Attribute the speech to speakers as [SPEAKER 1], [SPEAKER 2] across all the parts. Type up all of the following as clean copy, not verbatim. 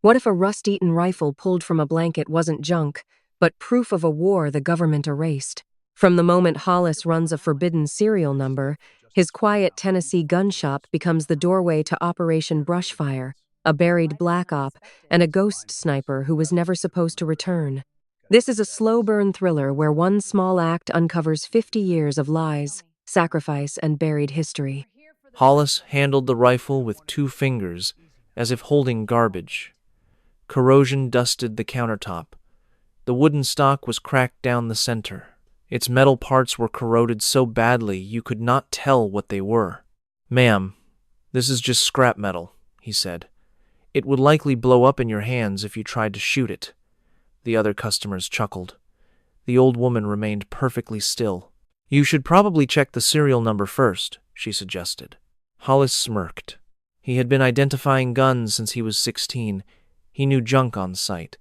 [SPEAKER 1] What if a rust-eaten rifle pulled from a blanket wasn't junk, but proof of a war the government erased? From the moment Hollis runs a forbidden serial number, his quiet Tennessee gun shop becomes the doorway to Operation Brushfire, a buried black op, and a ghost sniper who was never supposed to return. This is a slow-burn thriller where one small act uncovers 50 years of lies, sacrifice, and buried history.
[SPEAKER 2] Hollis handled the rifle with 2 fingers, as if holding garbage. Corrosion dusted the countertop. The wooden stock was cracked down the center. Its metal parts were corroded so badly you could not tell what they were. "Ma'am, this is just scrap metal," he said. "It would likely blow up in your hands if you tried to shoot it." The other customers chuckled. The old woman remained perfectly still. "You should probably check the serial number first," she suggested. Hollis smirked. He had been identifying guns since he was 16. He knew junk on sight.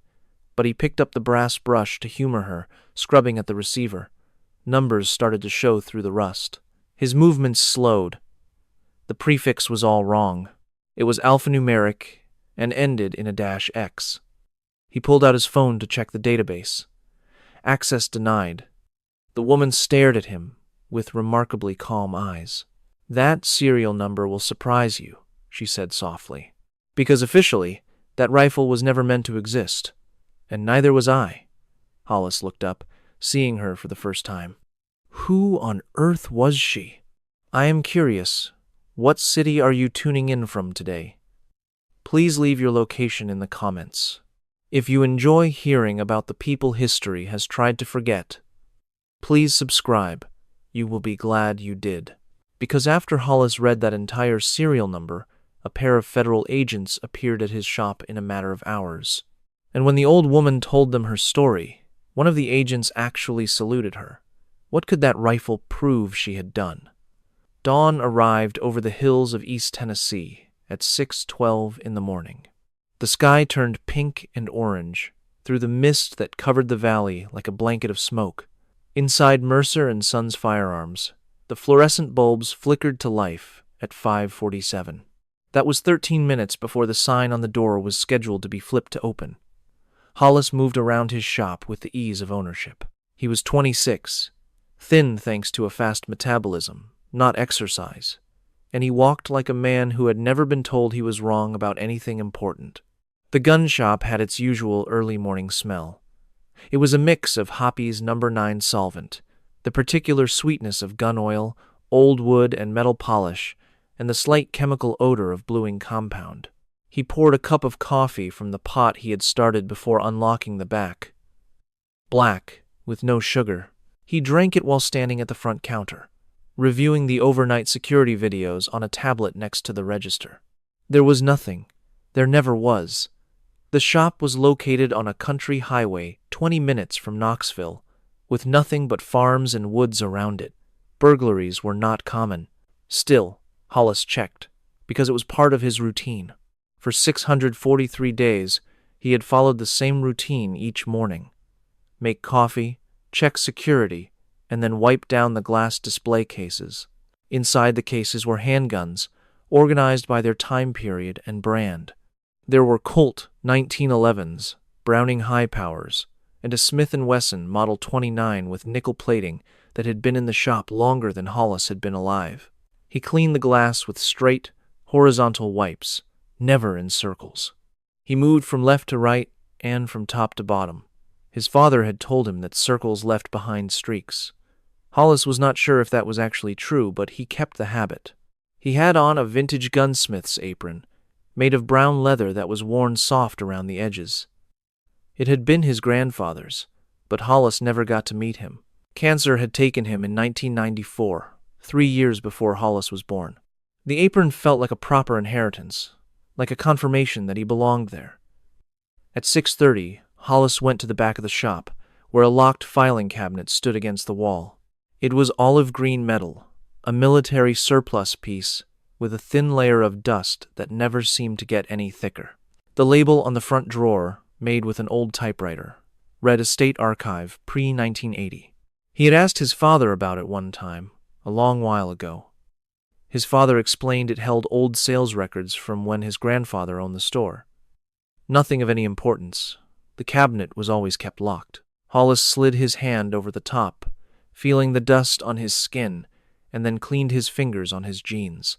[SPEAKER 2] But he picked up the brass brush to humor her, scrubbing at the receiver. Numbers started to show through the rust. His movements slowed. The prefix was all wrong. It was alphanumeric and ended in a -X. He pulled out his phone to check the database. Access denied. The woman stared at him with remarkably calm eyes. "That serial number will surprise you," she said softly. "Because officially, that rifle was never meant to exist. And neither was I." Hollis looked up, seeing her for the first time. Who on earth was she? "I am curious. What city are you tuning in from today? Please leave your location in the comments. If you enjoy hearing about the people history has tried to forget, please subscribe. You will be glad you did." Because after Hollis read that entire serial number, a pair of federal agents appeared at his shop in a matter of hours. And when the old woman told them her story, one of the agents actually saluted her. What could that rifle prove she had done? Dawn arrived over the hills of East Tennessee at 6:12 in the morning. The sky turned pink and orange through the mist that covered the valley like a blanket of smoke. Inside Mercer and Sons Firearms, the fluorescent bulbs flickered to life at 5:47. That was 13 minutes before the sign on the door was scheduled to be flipped to open. Hollis moved around his shop with the ease of ownership. He was 26, thin thanks to a fast metabolism, not exercise, and he walked like a man who had never been told he was wrong about anything important. The gun shop had its usual early morning smell. It was a mix of Hoppy's No. 9 solvent, the particular sweetness of gun oil, old wood and metal polish, and the slight chemical odor of bluing compound. He poured a cup of coffee from the pot he had started before unlocking the back. Black, with no sugar. He drank it while standing at the front counter, reviewing the overnight security videos on a tablet next to the register. There was nothing. There never was. The shop was located on a country highway 20 minutes from Knoxville, with nothing but farms and woods around it. Burglaries were not common. Still, Hollis checked, because it was part of his routine. For 643 days, he had followed the same routine each morning. Make coffee, check security, and then wipe down the glass display cases. Inside the cases were handguns, organized by their time period and brand. There were Colt 1911s, Browning high powers, and a Smith & Wesson Model 29 with nickel plating that had been in the shop longer than Hollis had been alive. He cleaned the glass with straight, horizontal wipes, never in circles. He moved from left to right and from top to bottom. His father had told him that circles left behind streaks. Hollis was not sure if that was actually true, but he kept the habit. He had on a vintage gunsmith's apron, made of brown leather that was worn soft around the edges. It had been his grandfather's, but Hollis never got to meet him. Cancer had taken him in 1994, 3 years before Hollis was born. The apron felt like a proper inheritance, like a confirmation that he belonged there. At 6:30, Hollis went to the back of the shop, where a locked filing cabinet stood against the wall. It was olive green metal, a military surplus piece with a thin layer of dust that never seemed to get any thicker. The label on the front drawer, made with an old typewriter, read Estate Archive pre-1980. He had asked his father about it one time, a long while ago. His father explained it held old sales records from when his grandfather owned the store. Nothing of any importance. The cabinet was always kept locked. Hollis slid his hand over the top, feeling the dust on his skin, and then cleaned his fingers on his jeans.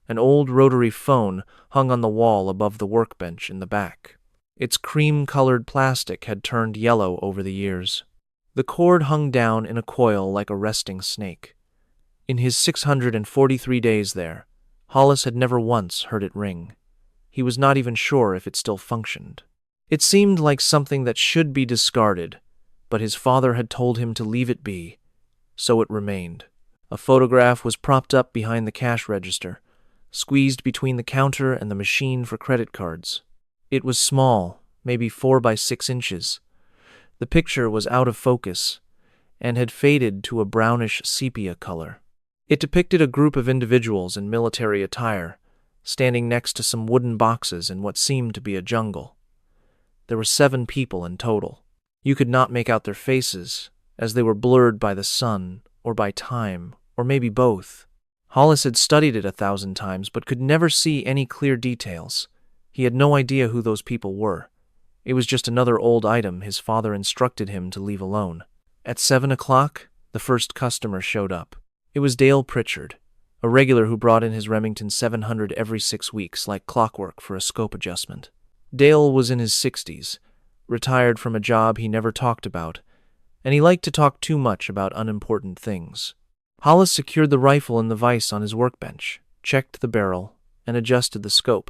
[SPEAKER 2] An old rotary phone hung on the wall above the workbench in the back. Its cream-colored plastic had turned yellow over the years. The cord hung down in a coil like a resting snake. In his 643 days there, Hollis had never once heard it ring. He was not even sure if it still functioned. It seemed like something that should be discarded, but his father had told him to leave it be, so it remained. A photograph was propped up behind the cash register, squeezed between the counter and the machine for credit cards. It was small, maybe 4 by 6 inches. The picture was out of focus and had faded to a brownish sepia color. It depicted a group of individuals in military attire, standing next to some wooden boxes in what seemed to be a jungle. There were 7 people in total. You could not make out their faces, as they were blurred by the sun, or by time, or maybe both. Hollis had studied it 1,000 times, but could never see any clear details. He had no idea who those people were. It was just another old item his father instructed him to leave alone. At 7 o'clock, the first customer showed up. It was Dale Pritchard, a regular who brought in his Remington 700 every 6 weeks like clockwork for a scope adjustment. Dale was in his 60s, retired from a job he never talked about, and he liked to talk too much about unimportant things. Hollis secured the rifle in the vise on his workbench, checked the barrel, and adjusted the scope.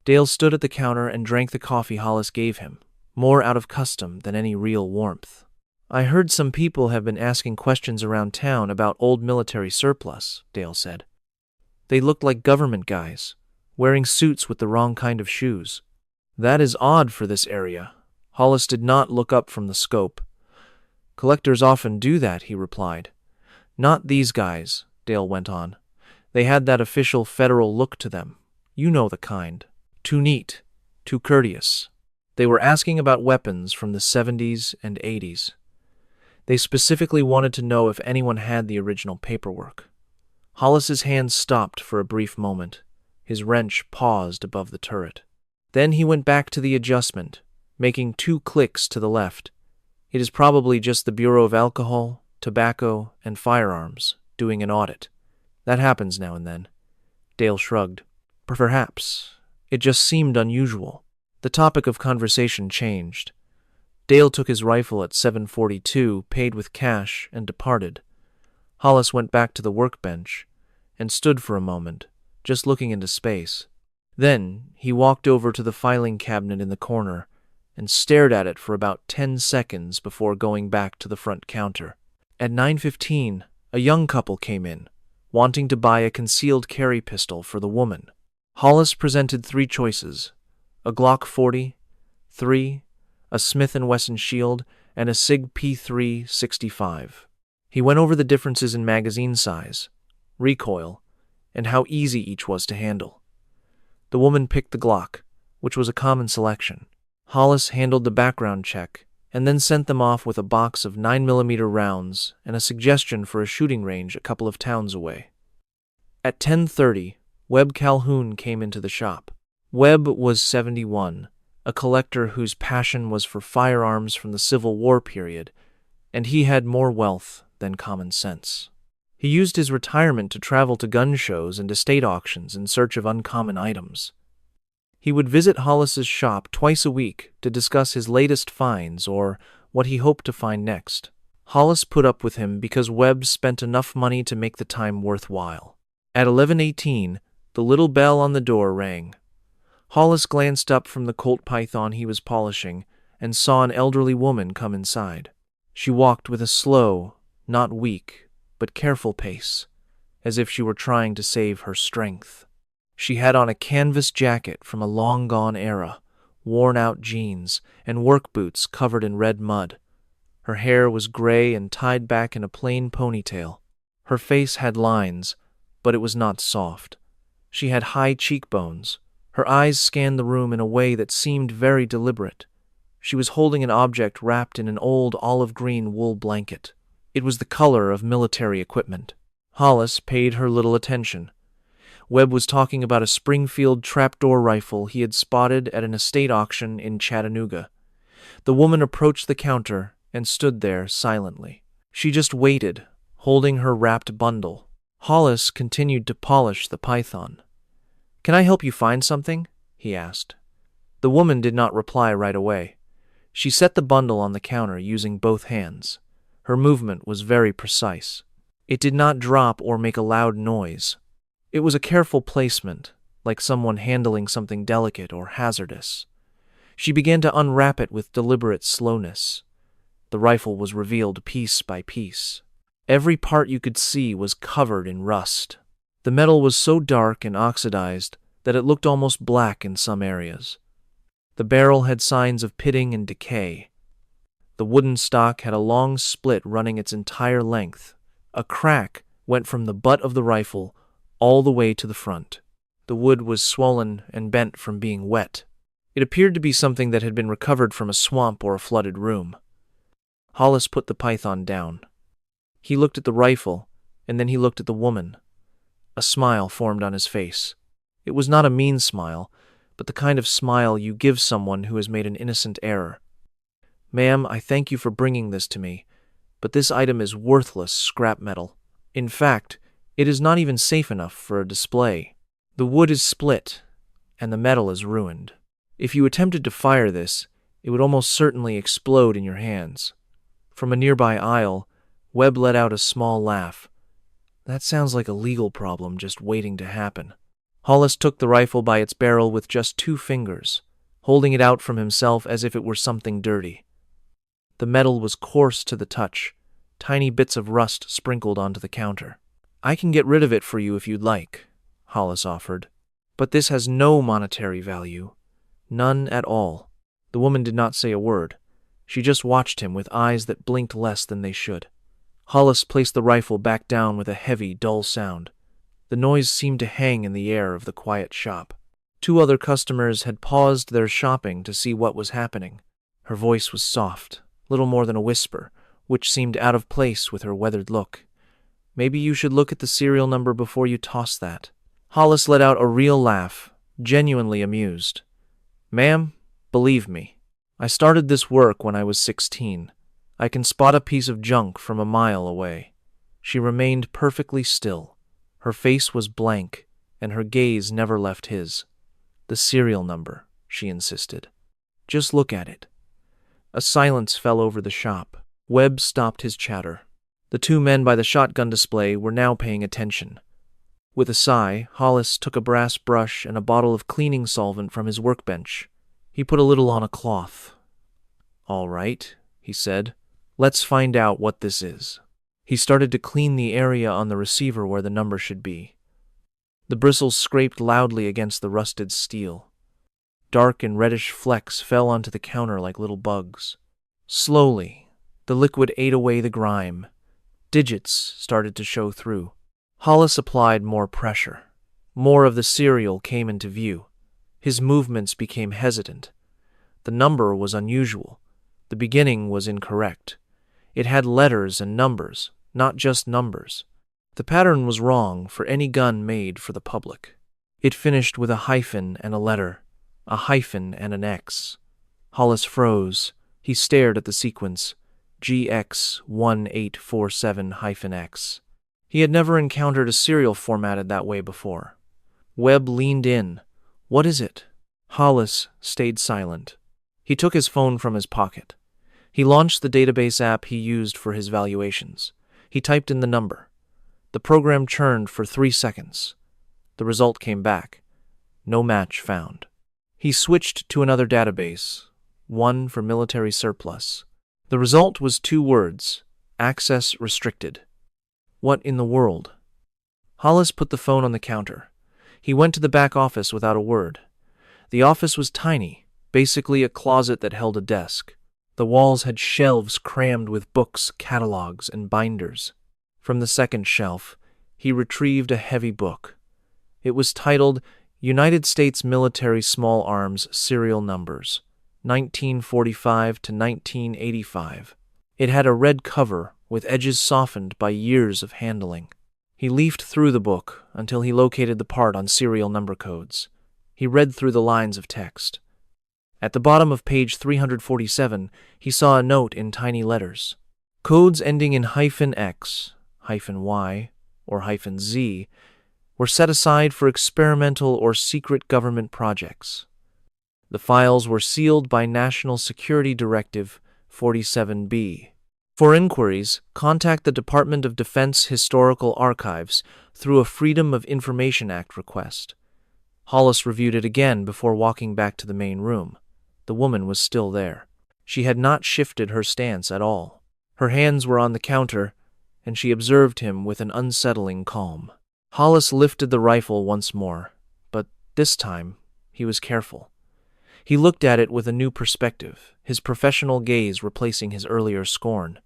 [SPEAKER 2] Dale stood at the counter and drank the coffee Hollis gave him, more out of custom than any real warmth. "I heard some people have been asking questions around town about old military surplus," Dale said. "They looked like government guys, wearing suits with the wrong kind of shoes." "That is odd for this area." Hollis did not look up from the scope. "Collectors often do that," he replied. "Not these guys," Dale went on. "They had that official federal look to them. You know the kind. Too neat, too courteous. They were asking about weapons from the 70s and 80s. They specifically wanted to know if anyone had the original paperwork." Hollis's hand stopped for a brief moment. His wrench paused above the turret. Then he went back to the adjustment, making 2 clicks to the left. "It is probably just the Bureau of Alcohol, Tobacco, and Firearms doing an audit. That happens now and then." Dale shrugged. "Perhaps. It just seemed unusual." The topic of conversation changed. Dale took his rifle at 7:42, paid with cash, and departed. Hollis went back to the workbench and stood for a moment, just looking into space. Then he walked over to the filing cabinet in the corner and stared at it for about 10 seconds before going back to the front counter. At 9:15, a young couple came in, wanting to buy a concealed carry pistol for the woman. Hollis presented 3 choices: a Glock 40, 3, a Smith & Wesson Shield, and a SIG P3-65. He went over the differences in magazine size, recoil, and how easy each was to handle. The woman picked the Glock, which was a common selection. Hollis handled the background check and then sent them off with a box of 9mm rounds and a suggestion for a shooting range a couple of towns away. At 10:30, Webb Calhoun came into the shop. Webb was 71, a collector whose passion was for firearms from the Civil War period, and he had more wealth than common sense. He used his retirement to travel to gun shows and estate auctions in search of uncommon items. He would visit Hollis's shop twice a week to discuss his latest finds or what he hoped to find next. Hollis put up with him because Webb spent enough money to make the time worthwhile. At 11:18, the little bell on the door rang. Hollis glanced up from the Colt python he was polishing and saw an elderly woman come inside. She walked with a slow, not weak, but careful pace, as if she were trying to save her strength. She had on a canvas jacket from a long-gone era, worn-out jeans, and work boots covered in red mud. Her hair was gray and tied back in a plain ponytail. Her face had lines, but it was not soft. She had high cheekbones. Her eyes scanned the room in a way that seemed very deliberate. She was holding an object wrapped in an old olive-green wool blanket. It was the color of military equipment. Hollis paid her little attention. Webb was talking about a Springfield trapdoor rifle he had spotted at an estate auction in Chattanooga. The woman approached the counter and stood there silently. She just waited, holding her wrapped bundle. Hollis continued to polish the python. "Can I help you find something?" he asked. The woman did not reply right away. She set the bundle on the counter using both hands. Her movement was very precise. It did not drop or make a loud noise. It was a careful placement, like someone handling something delicate or hazardous. She began to unwrap it with deliberate slowness. The rifle was revealed piece by piece. Every part you could see was covered in rust. The metal was so dark and oxidized that it looked almost black in some areas. The barrel had signs of pitting and decay. The wooden stock had a long split running its entire length. A crack went from the butt of the rifle all the way to the front. The wood was swollen and bent from being wet. It appeared to be something that had been recovered from a swamp or a flooded room. Hollis put the python down. He looked at the rifle, and then he looked at the woman. A smile formed on his face. It was not a mean smile, but the kind of smile you give someone who has made an innocent error. "Ma'am, I thank you for bringing this to me, but this item is worthless scrap metal. In fact, it is not even safe enough for a display. The wood is split, and the metal is ruined. If you attempted to fire this, it would almost certainly explode in your hands." From a nearby aisle, Webb let out a small laugh. "That sounds like a legal problem just waiting to happen." Hollis took the rifle by its barrel with just 2 fingers, holding it out from himself as if it were something dirty. The metal was coarse to the touch, tiny bits of rust sprinkled onto the counter. "I can get rid of it for you if you'd like," Hollis offered. "But this has no monetary value. None at all." The woman did not say a word. She just watched him with eyes that blinked less than they should. Hollis placed the rifle back down with a heavy, dull sound. The noise seemed to hang in the air of the quiet shop. 2 other customers had paused their shopping to see what was happening. Her voice was soft, little more than a whisper, which seemed out of place with her weathered look. "Maybe you should look at the serial number before you toss that." Hollis let out a real laugh, genuinely amused. "Ma'am, believe me, I started this work when I was 16. I can spot a piece of junk from a mile away." She remained perfectly still. Her face was blank, and her gaze never left his. "The serial number," she insisted. "Just look at it." A silence fell over the shop. Webb stopped his chatter. The 2 men by the shotgun display were now paying attention. With a sigh, Hollis took a brass brush and a bottle of cleaning solvent from his workbench. He put a little on a cloth. "All right," he said. "Let's find out what this is." He started to clean the area on the receiver where the number should be. The bristles scraped loudly against the rusted steel. Dark and reddish flecks fell onto the counter like little bugs. Slowly, the liquid ate away the grime. Digits started to show through. Hollis applied more pressure. More of the serial came into view. His movements became hesitant. The number was unusual. The beginning was incorrect. It had letters and numbers, not just numbers. The pattern was wrong for any gun made for the public. It finished with a hyphen and a letter, a hyphen and an X. Hollis froze. He stared at the sequence, GX1847-X. He had never encountered a serial formatted that way before. Webb leaned in. "What is it?" Hollis stayed silent. He took his phone from his pocket. He launched the database app he used for his valuations. He typed in the number. The program churned for 3 seconds. The result came back. No match found. He switched to another database, one for military surplus. The result was 2 words, access restricted. What in the world? Hollis put the phone on the counter. He went to the back office without a word. The office was tiny, basically a closet that held a desk. The walls had shelves crammed with books, catalogs, and binders. From the second shelf, he retrieved a heavy book. It was titled United States Military Small Arms Serial Numbers, 1945 to 1985. It had a red cover with edges softened by years of handling. He leafed through the book until he located the part on serial number codes. He read through the lines of text. At the bottom of page 347, he saw a note in tiny letters. Codes ending in -X, -Y, or -Z were set aside for experimental or secret government projects. The files were sealed by National Security Directive 47B. For inquiries, contact the Department of Defense Historical Archives through a Freedom of Information Act request. Hollis reviewed it again before walking back to the main room. The woman was still there. She had not shifted her stance at all. Her hands were on the counter, and she observed him with an unsettling calm. Hollis lifted the rifle once more, but this time he was careful. He looked at it with a new perspective, his professional gaze replacing his earlier scorn.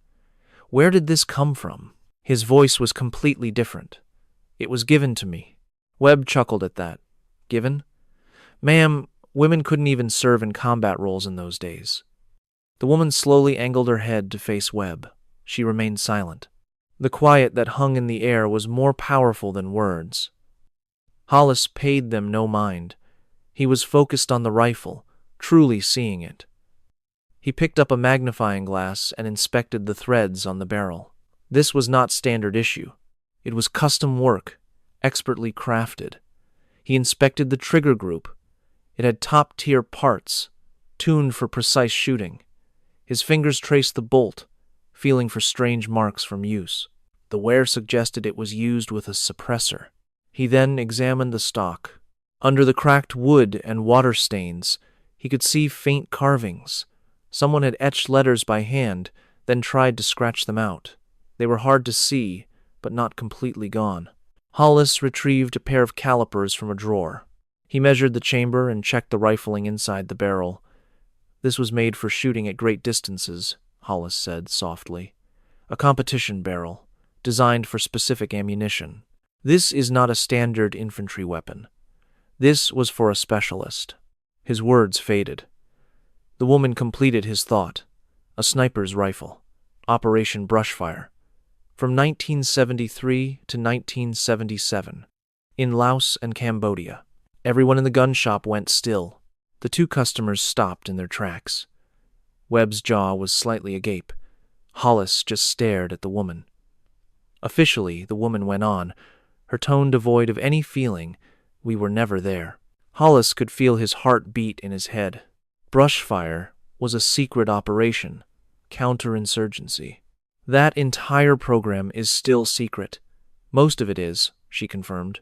[SPEAKER 2] Where did this come from? His voice was completely different. It was given to me. Webb chuckled at that. Given? Ma'am, women couldn't even serve in combat roles in those days. The woman slowly angled her head to face Webb. She remained silent. The quiet that hung in the air was more powerful than words. Hollis paid them no mind. He was focused on the rifle, truly seeing it. He picked up a magnifying glass and inspected the threads on the barrel. This was not standard issue. It was custom work, expertly crafted. He inspected the trigger group. It had top-tier parts, tuned for precise shooting. His fingers traced the bolt, feeling for strange marks from use. The wear suggested it was used with a suppressor. He then examined the stock. Under the cracked wood and water stains, he could see faint carvings. Someone had etched letters by hand, then tried to scratch them out. They were hard to see, but not completely gone. Hollis retrieved a pair of calipers from a drawer. He measured the chamber and checked the rifling inside the barrel. This was made for shooting at great distances, Hollis said softly. A competition barrel, designed for specific ammunition. This is not a standard infantry weapon. This was for a specialist. His words faded. The woman completed his thought. A sniper's rifle. Operation Brushfire. From 1973 to 1977. In Laos and Cambodia. Everyone in the gun shop went still. The two customers stopped in their tracks. Webb's jaw was slightly agape. Hollis just stared at the woman. Officially, the woman went on, her tone devoid of any feeling. We were never there. Hollis could feel his heart beat in his head. Brushfire was a secret operation, counterinsurgency. That entire program is still secret. Most of it is, she confirmed,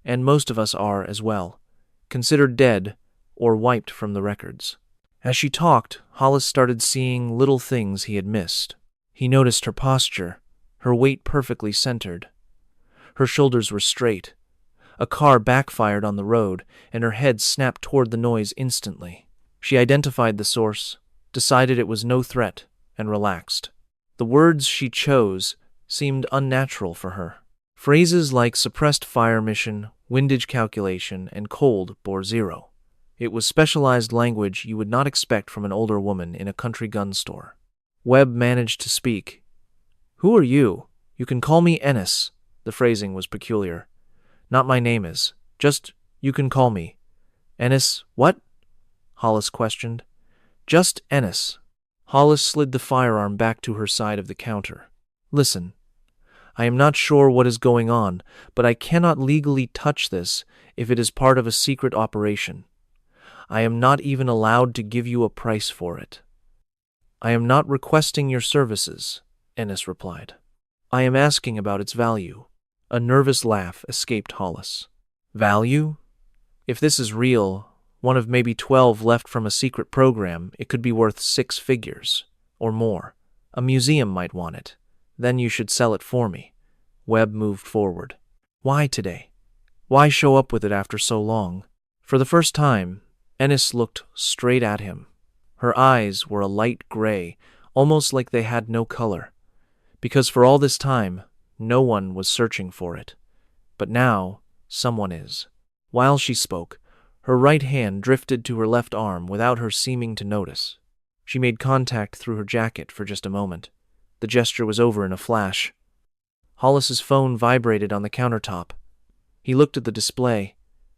[SPEAKER 2] and most of us are as well, considered dead or wiped from the records. As she talked, Hollis started seeing little things he had missed. He noticed her posture, her weight perfectly centered. Her shoulders were straight. A car backfired on the road, and her head snapped toward the noise instantly. She identified the source, decided it was no threat, and relaxed. The words she chose seemed unnatural for her. Phrases like suppressed fire mission, windage calculation, and cold bore zero. It was specialized language you would not expect from an older woman in a country gun store. Webb managed to speak. "Who are you? You can call me Ennis." The phrasing was peculiar. "Not my name is. Just, you can call me." "Ennis, what?" Hollis questioned. "Just Ennis." Hollis slid the firearm back to her side of the counter. "Listen, I am not sure what is going on, but I cannot legally touch this if it is part of a secret operation. I am not even allowed to give you a price for it." "I am not requesting your services," Ennis replied. "I am asking about its value." A nervous laugh escaped Hollis. "Value? If this is real, one of maybe 12 left from a secret program, it could be worth 6 figures, or more. A museum might want it. Then you should sell it for me." Webb moved forward. "Why today? Why show up with it after so long?" For the first time, Ennis looked straight at him. Her eyes were a light gray, almost like they had no color. Because for all this time, no one was searching for it. But now, someone is. While she spoke, her right hand drifted to her left arm without her seeming to notice. She made contact through her jacket for just a moment. The gesture was over in a flash. Hollis's phone vibrated on the countertop. He looked at the display.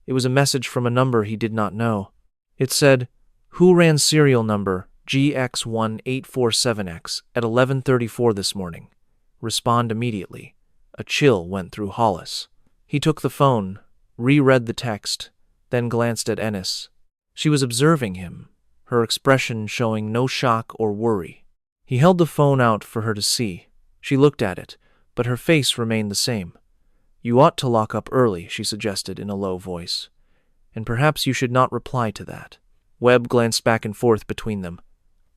[SPEAKER 2] It was a message from a number he did not know. It said, "Who ran serial number GX1847X at 11:34 this morning? Respond immediately." A chill went through Hollis. He took the phone, reread the text, then glanced at Ennis. She was observing him, her expression showing no shock or worry. He held the phone out for her to see. She looked at it, but her face remained the same. "You ought to lock up early," she suggested in a low voice. "And perhaps you should not reply to that." Webb glanced back and forth between them.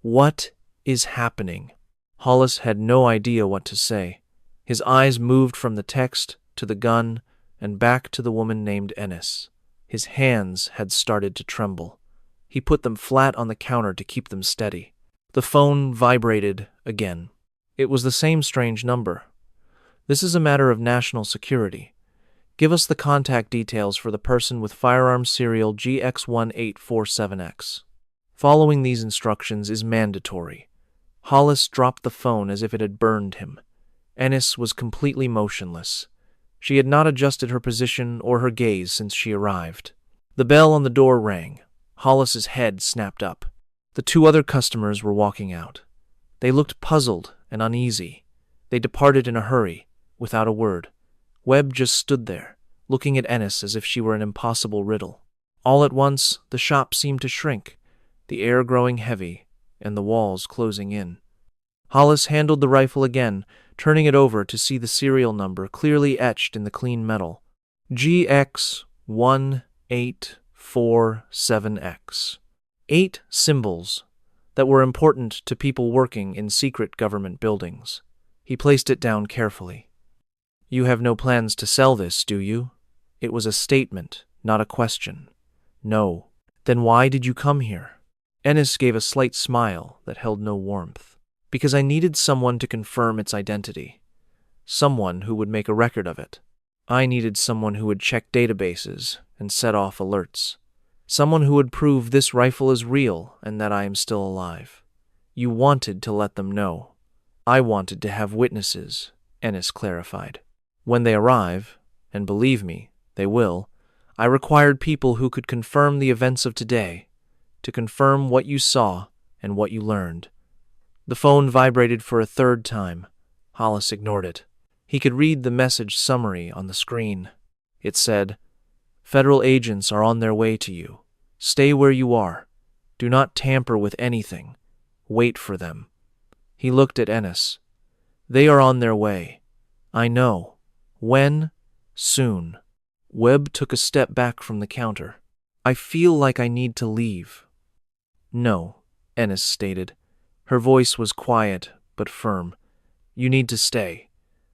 [SPEAKER 2] "What is happening?" Hollis had no idea what to say. His eyes moved from the text to the gun and back to the woman named Ennis. His hands had started to tremble. He put them flat on the counter to keep them steady. The phone vibrated again. It was the same strange number. "This is a matter of national security. Give us the contact details for the person with firearm serial GX1847X. Following these instructions is mandatory." Hollis dropped the phone as if it had burned him. Ennis was completely motionless. She had not adjusted her position or her gaze since she arrived. The bell on the door rang. Hollis's head snapped up. The two other customers were walking out. They looked puzzled and uneasy. They departed in a hurry, without a word. Webb just stood there, looking at Ennis as if she were an impossible riddle. All at once, the shop seemed to shrink, the air growing heavy and the walls closing in. Hollis handled the rifle again, turning it over to see the serial number clearly etched in the clean metal. GX1847X. 8 symbols that were important to people working in secret government buildings. He placed it down carefully. "You have no plans to sell this, do you?" It was a statement, not a question. "No." "Then why did you come here?" Ennis gave a slight smile that held no warmth. "Because I needed someone to confirm its identity. Someone who would make a record of it. I needed someone who would check databases and set off alerts. Someone who would prove this rifle is real and that I am still alive. You wanted to let them know. I wanted to have witnesses," Ennis clarified. "When they arrive, and believe me, they will, I required people who could confirm the events of today, to confirm what you saw and what you learned." The phone vibrated for a third time. Hollis ignored it. He could read the message summary on the screen. It said, "Federal agents are on their way to you. Stay where you are. Do not tamper with anything. Wait for them." He looked at Ennis. "They are on their way. I know. When? Soon." Webb took a step back from the counter. "I feel like I need to leave." "No," Ennis stated. Her voice was quiet but firm. "You need to stay.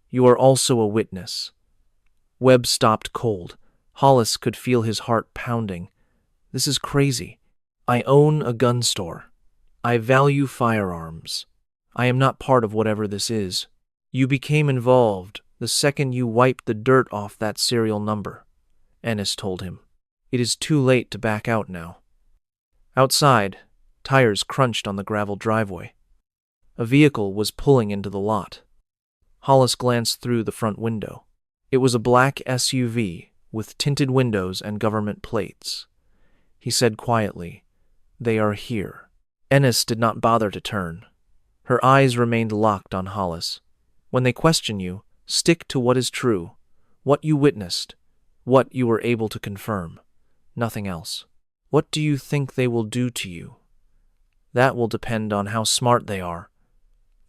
[SPEAKER 2] You are also a witness." Webb stopped cold. Hollis could feel his heart pounding. "This is crazy. I own a gun store. I value firearms. I am not part of whatever this is. You became involved the second you wiped the dirt off that serial number," Ennis told him. "It is too late to back out now." Outside, tires crunched on the gravel driveway. A vehicle was pulling into the lot. Hollis glanced through the front window. It was a black SUV with tinted windows and government plates. He said quietly, "They are here." Ennis did not bother to turn. Her eyes remained locked on Hollis. "When they question you, stick to what is true, what you witnessed, what you were able to confirm. Nothing else. What do you think they will do to you? That will depend on how smart they are."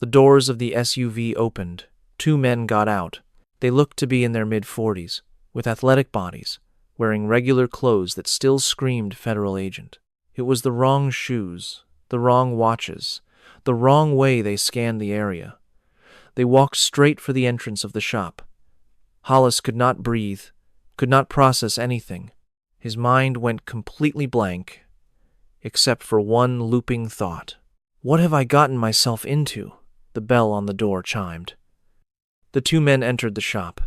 [SPEAKER 2] The doors of the SUV opened. 2 men got out. They looked to be in their mid-40s, with athletic bodies, wearing regular clothes that still screamed federal agent. It was the wrong shoes, the wrong watches, the wrong way they scanned the area. They walked straight for the entrance of the shop. Hollis could not breathe, could not process anything. His mind went completely blank, except for one looping thought. "What have I gotten myself into?" The bell on the door chimed. The 2 men entered the shop.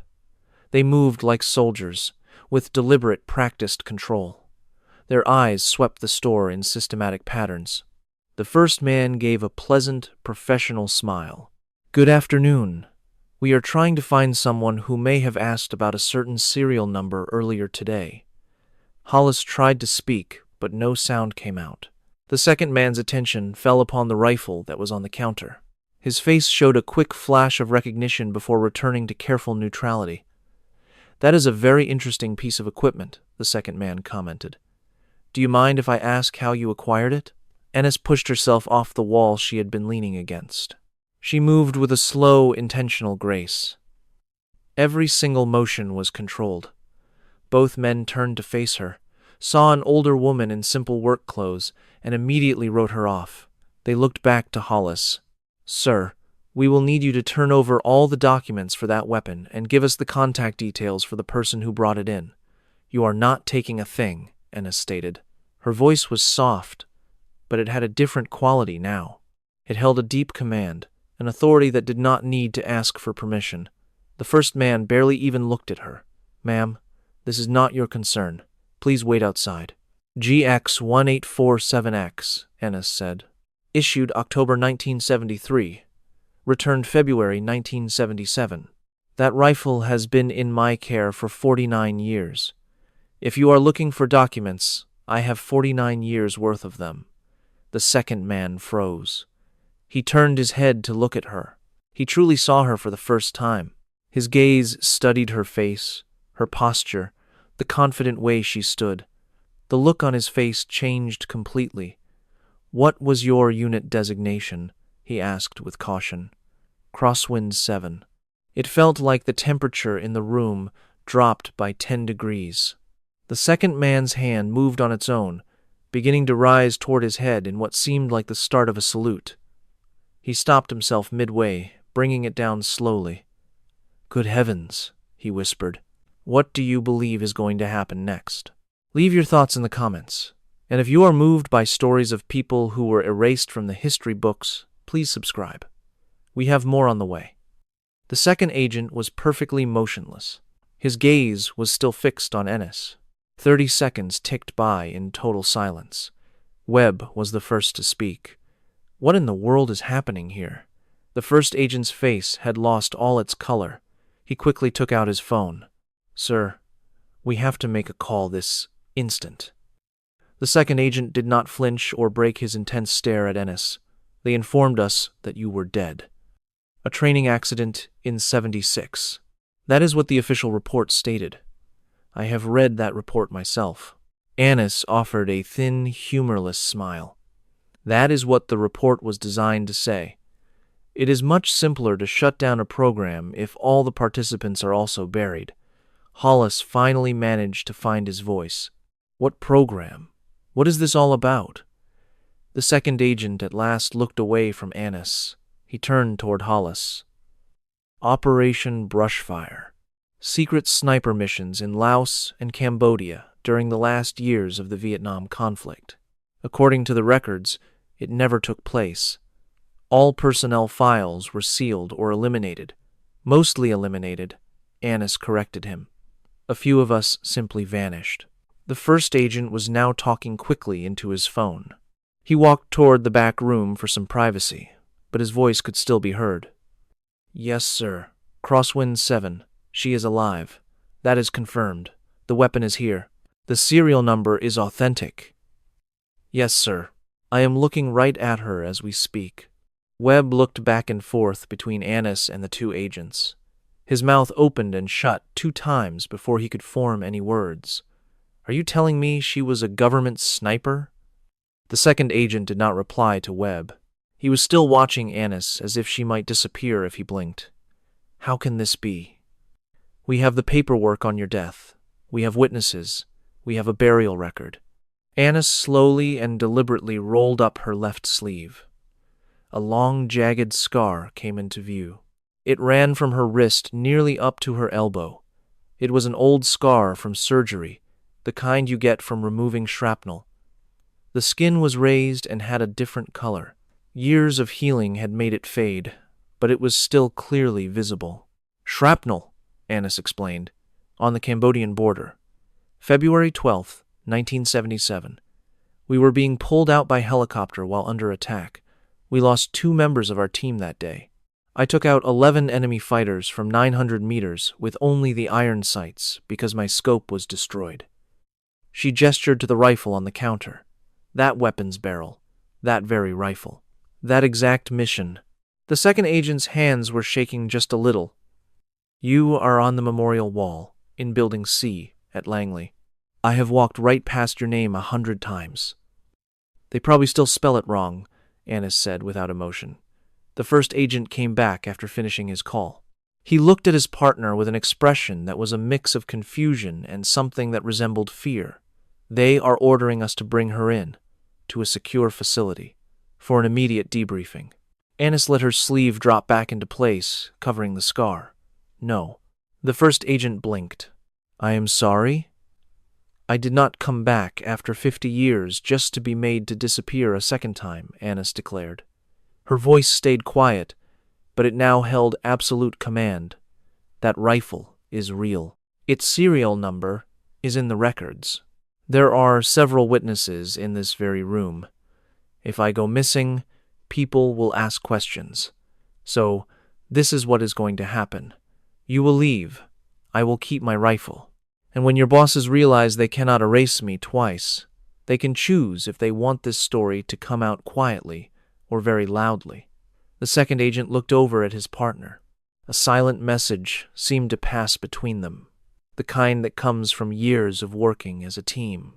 [SPEAKER 2] They moved like soldiers, with deliberate, practiced control. Their eyes swept the store in systematic patterns. The first man gave a pleasant, professional smile. "Good afternoon," We are trying to find someone who may have asked about a certain serial number earlier today. Hollis tried to speak, but no sound came out. The second man's attention fell upon the rifle that was on the counter. His face showed a quick flash of recognition before returning to careful neutrality. "That is a very interesting piece of equipment," the second man commented. "Do you mind if I ask how you acquired it?" Ennis pushed herself off the wall she had been leaning against. She moved with a slow, intentional grace. Every single motion was controlled. Both men turned to face her, saw an older woman in simple work clothes, and immediately wrote her off. They looked back to Hollis. "Sir, we will need you to turn over all the documents for that weapon and give us the contact details for the person who brought it in. You are not taking a thing," Ennis stated. Her voice was soft, but it had a different quality now. It held a deep command, an authority that did not need to ask for permission. The first man barely even looked at her. "Ma'am, this is not your concern. Please wait outside." GX1847X, Ennis said. Issued October 1973. Returned February 1977. That rifle has been in my care for 49 years. If you are looking for documents, I have 49 years' worth of them. The second man froze. He turned his head to look at her. He truly saw her for the first time. His gaze studied her face, her posture, the confident way she stood. The look on his face changed completely. "What was your unit designation?" he asked with caution. "Crosswind 7. It felt like the temperature in the room dropped by 10 degrees. The second man's hand moved on its own, beginning to rise toward his head in what seemed like the start of a salute. He stopped himself midway, bringing it down slowly. "Good heavens," he whispered. "What do you believe is going to happen next?" Leave your thoughts in the comments. And if you are moved by stories of people who were erased from the history books, please subscribe. We have more on the way. The second agent was perfectly motionless. His gaze was still fixed on Ennis. 30 seconds ticked by in total silence. Webb was the first to speak. What in the world is happening here? The first agent's face had lost all its color. He quickly took out his phone. "Sir, we have to make a call this instant." The second agent did not flinch or break his intense stare at Ennis. "They informed us that you were dead. A training accident in 76. That is what the official report stated. I have read that report myself." Ennis offered a thin, humorless smile. "That is what the report was designed to say. It is much simpler to shut down a program if all the participants are also buried." Hollis finally managed to find his voice. "What program? What is this all about?" The second agent at last looked away from Ennis. He turned toward Hollis. "Operation Brushfire. Secret sniper missions in Laos and Cambodia during the last years of the Vietnam conflict. According to the records, it never took place. All personnel files were sealed or eliminated. Mostly eliminated," Ennis corrected him. "A few of us simply vanished." The first agent was now talking quickly into his phone. He walked toward the back room for some privacy, but his voice could still be heard. "Yes, sir. Crosswind 7. She is alive. That is confirmed. The weapon is here. The serial number is authentic." "Yes, sir. I am looking right at her as we speak." Webb looked back and forth between Ennis and the two agents. His mouth opened and shut 2 times before he could form any words. "Are you telling me she was a government sniper?" The second agent did not reply to Webb. He was still watching Ennis as if she might disappear if he blinked. "How can this be?" "We have the paperwork on your death. We have witnesses. We have a burial record." Ennis slowly and deliberately rolled up her left sleeve. A long, jagged scar came into view. It ran from her wrist nearly up to her elbow. It was an old scar from surgery, the kind you get from removing shrapnel. The skin was raised and had a different color. Years of healing had made it fade, but it was still clearly visible. "Shrapnel," Ennis explained, "on the Cambodian border. February 12th, 1977. We were being pulled out by helicopter while under attack. We lost 2 members of our team that day. I took out 11 enemy fighters from 900 meters with only the iron sights because my scope was destroyed. She gestured to the rifle on the counter. That weapon's barrel. That very rifle. That exact mission. The second agent's hands were shaking just a little. You are on the memorial wall, in Building C, at Langley. I have walked right past your name 100 times. They probably still spell it wrong, Annis said without emotion. The first agent came back after finishing his call. He looked at his partner with an expression that was a mix of confusion and something that resembled fear. They are ordering us to bring her in, to a secure facility, for an immediate debriefing. Annis let her sleeve drop back into place, covering the scar. No. The first agent blinked. I am sorry? I did not come back after 50 years just to be made to disappear a second time, Annis declared. Her voice stayed quiet, but it now held absolute command. That rifle is real. Its serial number is in the records. There are several witnesses in this very room. If I go missing, people will ask questions. So, this is what is going to happen. You will leave. I will keep my rifle. And when your bosses realize they cannot erase me twice, they can choose if they want this story to come out quietly or very loudly. The second agent looked over at his partner. A silent message seemed to pass between them, the kind that comes from years of working as a team.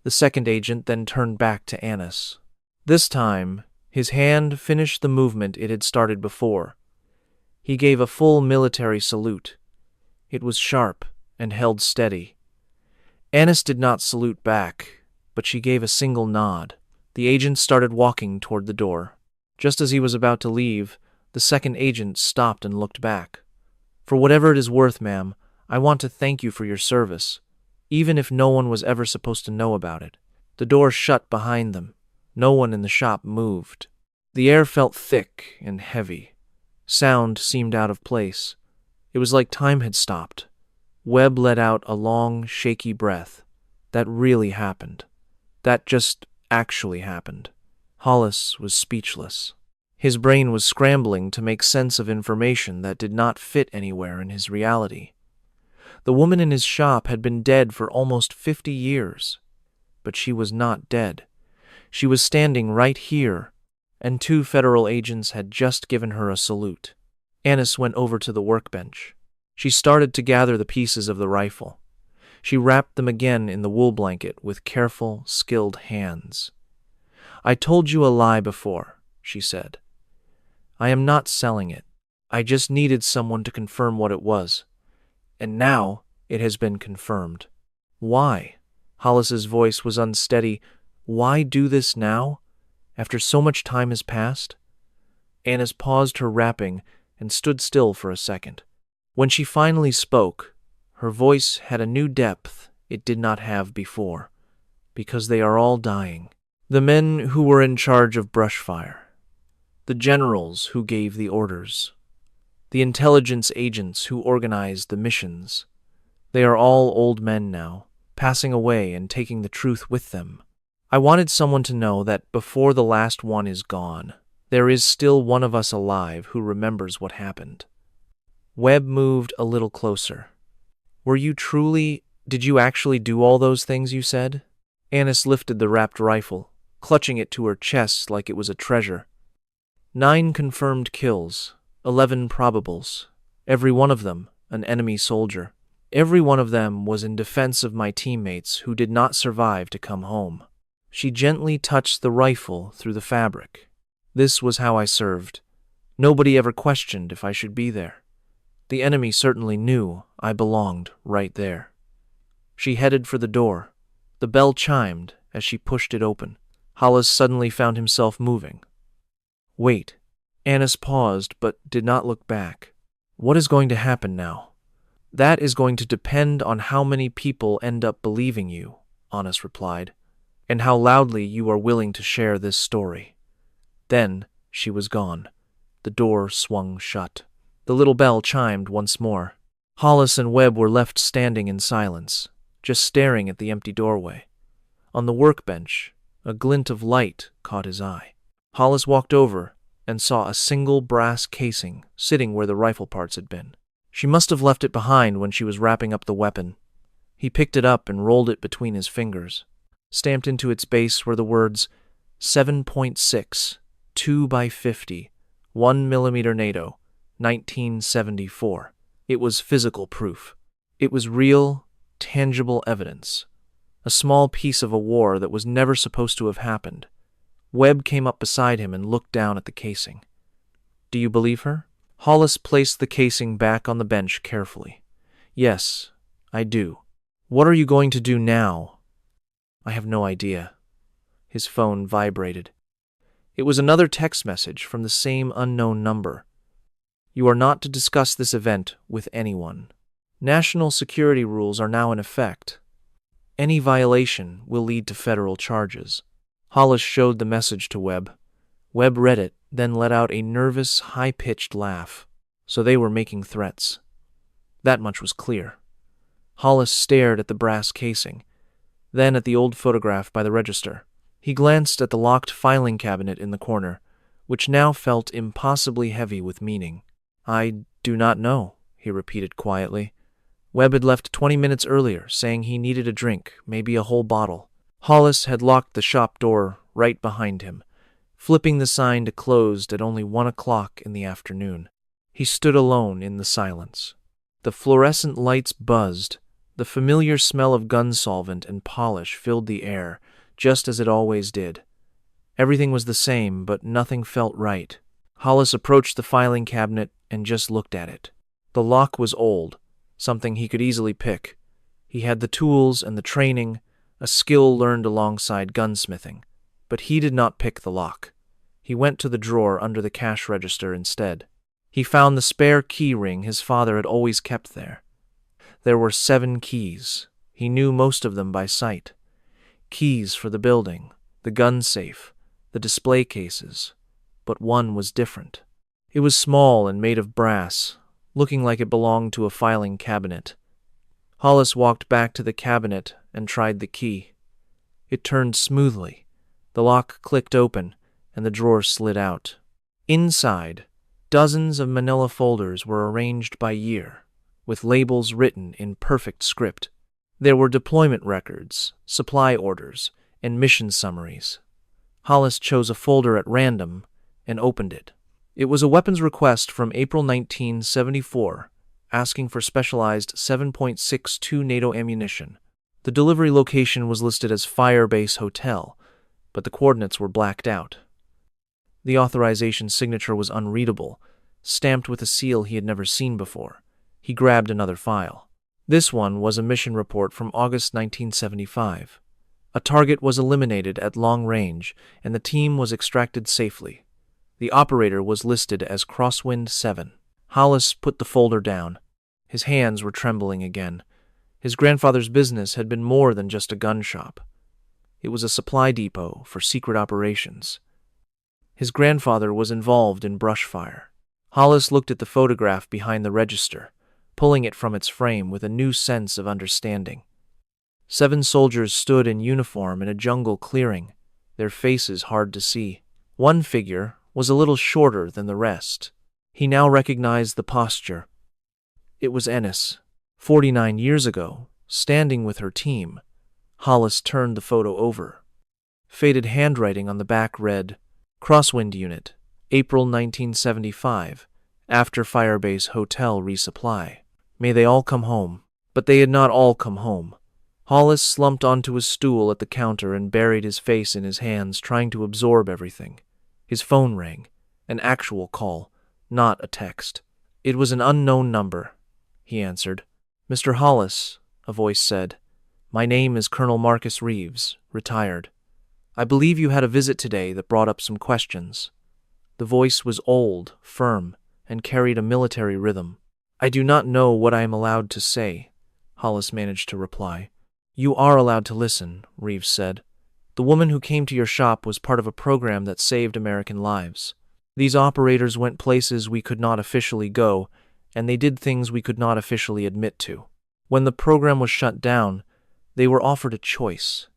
[SPEAKER 2] The second agent then turned back to Annis. This time, his hand finished the movement it had started before. He gave a full military salute. It was sharp and held steady. Annis did not salute back, but she gave a single nod. The agent started walking toward the door. Just as he was about to leave, the second agent stopped and looked back. For whatever it is worth, ma'am, I want to thank you for your service, even if no one was ever supposed to know about it. The door shut behind them. No one in the shop moved. The air felt thick and heavy. Sound seemed out of place. It was like time had stopped. Webb let out a long, shaky breath. That really happened. That just actually happened. Hollis was speechless. His brain was scrambling to make sense of information that did not fit anywhere in his reality. The woman in his shop had been dead for almost 50 years. But she was not dead. She was standing right here, and 2 federal agents had just given her a salute. Annis went over to the workbench. She started to gather the pieces of the rifle. She wrapped them again in the wool blanket with careful, skilled hands. I told you a lie before, she said. I am not selling it. I just needed someone to confirm what it was. And now it has been confirmed. Why? Hollis's voice was unsteady. Why do this now, after so much time has passed? Annis paused her wrapping and stood still for a second. When she finally spoke, her voice had a new depth it did not have before, because they are all dying. The men who were in charge of brush fire, the generals who gave the orders, the intelligence agents who organized the missions. They are all old men now, passing away and taking the truth with them. I wanted someone to know that before the last one is gone, there is still one of us alive who remembers what happened. Webb moved a little closer. Did you actually do all those things you said? Annis lifted the wrapped rifle, clutching it to her chest like it was a treasure. 9 confirmed kills, 11 probables, every one of them an enemy soldier. Every one of them was in defense of my teammates who did not survive to come home. She gently touched the rifle through the fabric. This was how I served. Nobody ever questioned if I should be there. The enemy certainly knew I belonged right there. She headed for the door. The bell chimed as she pushed it open. Hollis suddenly found himself moving. Wait. Annis paused but did not look back. What is going to happen now? That is going to depend on how many people end up believing you, Annis replied, and how loudly you are willing to share this story. Then she was gone. The door swung shut. The little bell chimed once more. Hollis and Webb were left standing in silence, just staring at the empty doorway. On the workbench, a glint of light caught his eye. Hollis walked over, and saw a single brass casing sitting where the rifle parts had been. She must have left it behind when she was wrapping up the weapon. He picked it up and rolled it between his fingers. Stamped into its base were the words 7.6, 2 by 50, 1 millimeter NATO, 1974. It was physical proof. It was real, tangible evidence. A small piece of a war that was never supposed to have happened. Webb came up beside him and looked down at the casing. Do you believe her? Hollis placed the casing back on the bench carefully. Yes, I do. What are you going to do now? I have no idea. His phone vibrated. It was another text message from the same unknown number. You are not to discuss this event with anyone. National security rules are now in effect. Any violation will lead to federal charges. Hollis showed the message to Webb. Webb read it, then let out a nervous, high-pitched laugh. So they were making threats. That much was clear. Hollis stared at the brass casing, then at the old photograph by the register. He glanced at the locked filing cabinet in the corner, which now felt impossibly heavy with meaning. I do not know, he repeated quietly. Webb had left 20 minutes earlier, saying he needed a drink, maybe a whole bottle. Hollis had locked the shop door right behind him, flipping the sign to closed at only 1 o'clock in the afternoon. He stood alone in the silence. The fluorescent lights buzzed. The familiar smell of gun solvent and polish filled the air, just as it always did. Everything was the same, but nothing felt right. Hollis approached the filing cabinet and just looked at it. The lock was old, something he could easily pick. He had the tools and the training, a skill learned alongside gunsmithing. But he did not pick the lock. He went to the drawer under the cash register instead. He found the spare key ring his father had always kept there. There were 7 keys. He knew most of them by sight. Keys for the building, the gun safe, the display cases. But one was different. It was small and made of brass, looking like it belonged to a filing cabinet. Hollis walked back to the cabinet and tried the key. It turned smoothly. The lock clicked open, and the drawer slid out. Inside, dozens of manila folders were arranged by year, with labels written in perfect script. There were deployment records, supply orders, and mission summaries. Hollis chose a folder at random and opened it. It was a weapons request from April 1974, asking for specialized 7.62 NATO ammunition. The delivery location was listed as Firebase Hotel, but the coordinates were blacked out. The authorization signature was unreadable, stamped with a seal he had never seen before. He grabbed another file. This one was a mission report from August 1975. A target was eliminated at long range, and the team was extracted safely. The operator was listed as Crosswind 7. Hollis put the folder down. His hands were trembling again. His grandfather's business had been more than just a gun shop. It was a supply depot for secret operations. His grandfather was involved in brush fire. Hollis looked at the photograph behind the register, pulling it from its frame with a new sense of understanding. 7 soldiers stood in uniform in a jungle clearing, their faces hard to see. One figure was a little shorter than the rest. He now recognized the posture. It was Ennis, 49 years ago, standing with her team. Hollis turned the photo over. Faded handwriting on the back read, Crosswind Unit, April 1975, after Firebase Hotel resupply. May they all come home. But they had not all come home. Hollis slumped onto a stool at the counter and buried his face in his hands, trying to absorb everything. His phone rang. An actual call, not a text. It was an unknown number. He answered. Mr. Hollis, a voice said. My name is Colonel Marcus Reeves, retired. I believe you had a visit today that brought up some questions. The voice was old, firm, and carried a military rhythm. I do not know what I am allowed to say, Hollis managed to reply. You are allowed to listen, Reeves said. The woman who came to your shop was part of a program that saved American lives. These operators went places we could not officially go, and they did things we could not officially admit to. When the program was shut down, they were offered a choice.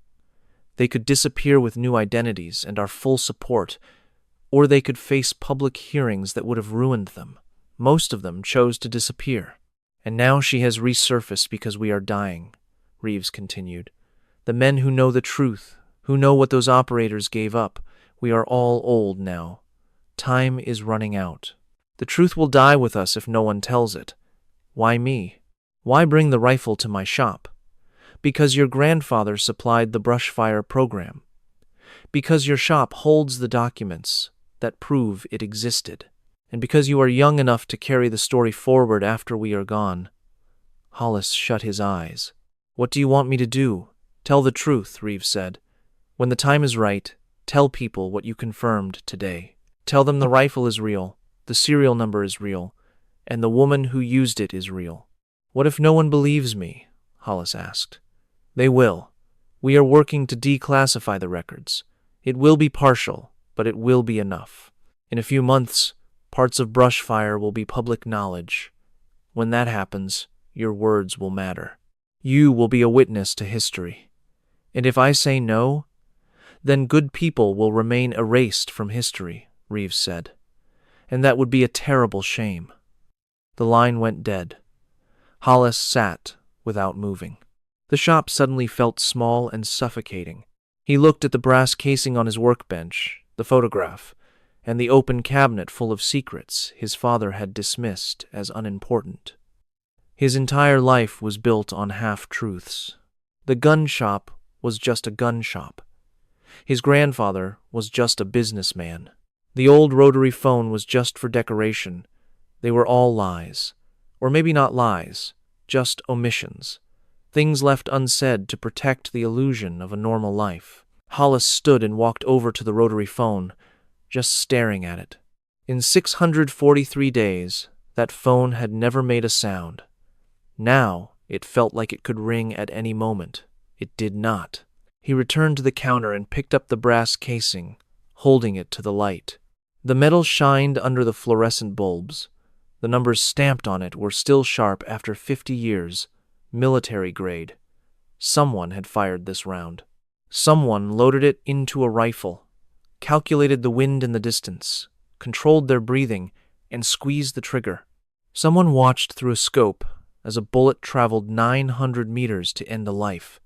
[SPEAKER 2] They could disappear with new identities and our full support, or they could face public hearings that would have ruined them. Most of them chose to disappear. And now she has resurfaced because we are dying, Reeves continued. The men who know the truth, who know what those operators gave up, we are all old now. Time is running out. The truth will die with us if no one tells it. Why me? Why bring the rifle to my shop? Because your grandfather supplied the brushfire program. Because your shop holds the documents that prove it existed. And because you are young enough to carry the story forward after we are gone. Hollis shut his eyes. What do you want me to do? Tell the truth, Reeves said. When the time is right, tell people what you confirmed today. Tell them the rifle is real, the serial number is real, and the woman who used it is real. What if no one believes me? Hollis asked. They will. We are working to declassify the records. It will be partial, but it will be enough. In a few months, parts of Brushfire will be public knowledge. When that happens, your words will matter. You will be a witness to history. And if I say no, then good people will remain erased from history, Reeves said. And that would be a terrible shame. The line went dead. Hollis sat without moving. The shop suddenly felt small and suffocating. He looked at the brass casing on his workbench, the photograph, and the open cabinet full of secrets his father had dismissed as unimportant. His entire life was built on half-truths. The gun shop was just a gun shop. His grandfather was just a businessman. The old rotary phone was just for decoration. They were all lies. Or maybe not lies, just omissions. Things left unsaid to protect the illusion of a normal life. Hollis stood and walked over to the rotary phone, just staring at it. In 643 days, that phone had never made a sound. Now, it felt like it could ring at any moment. It did not. He returned to the counter and picked up the brass casing, holding it to the light. The metal shined under the fluorescent bulbs. The numbers stamped on it were still sharp after 50 years, military grade. Someone had fired this round. Someone loaded it into a rifle, calculated the wind in the distance, controlled their breathing, and squeezed the trigger. Someone watched through a scope as a bullet traveled 900 meters to end a life.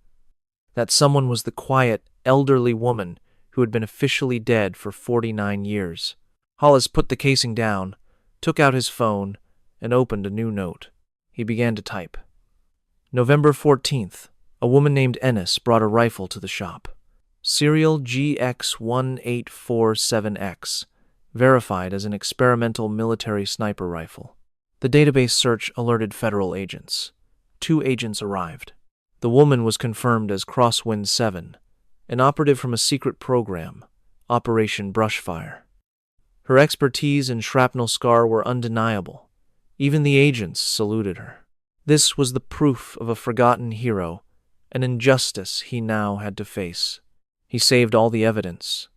[SPEAKER 2] That someone was the quiet, elderly woman who had been officially dead for 49 years. Hollis put the casing down, took out his phone, and opened a new note. He began to type. November 14th, a woman named Ennis brought a rifle to the shop. Serial GX1847X, verified as an experimental military sniper rifle. The database search alerted federal agents. 2 agents arrived. The woman was confirmed as Crosswind 7, an operative from a secret program, Operation Brushfire. Her expertise and shrapnel scar were undeniable. Even the agents saluted her. This was the proof of a forgotten hero, an injustice he now had to face. He saved all the evidence.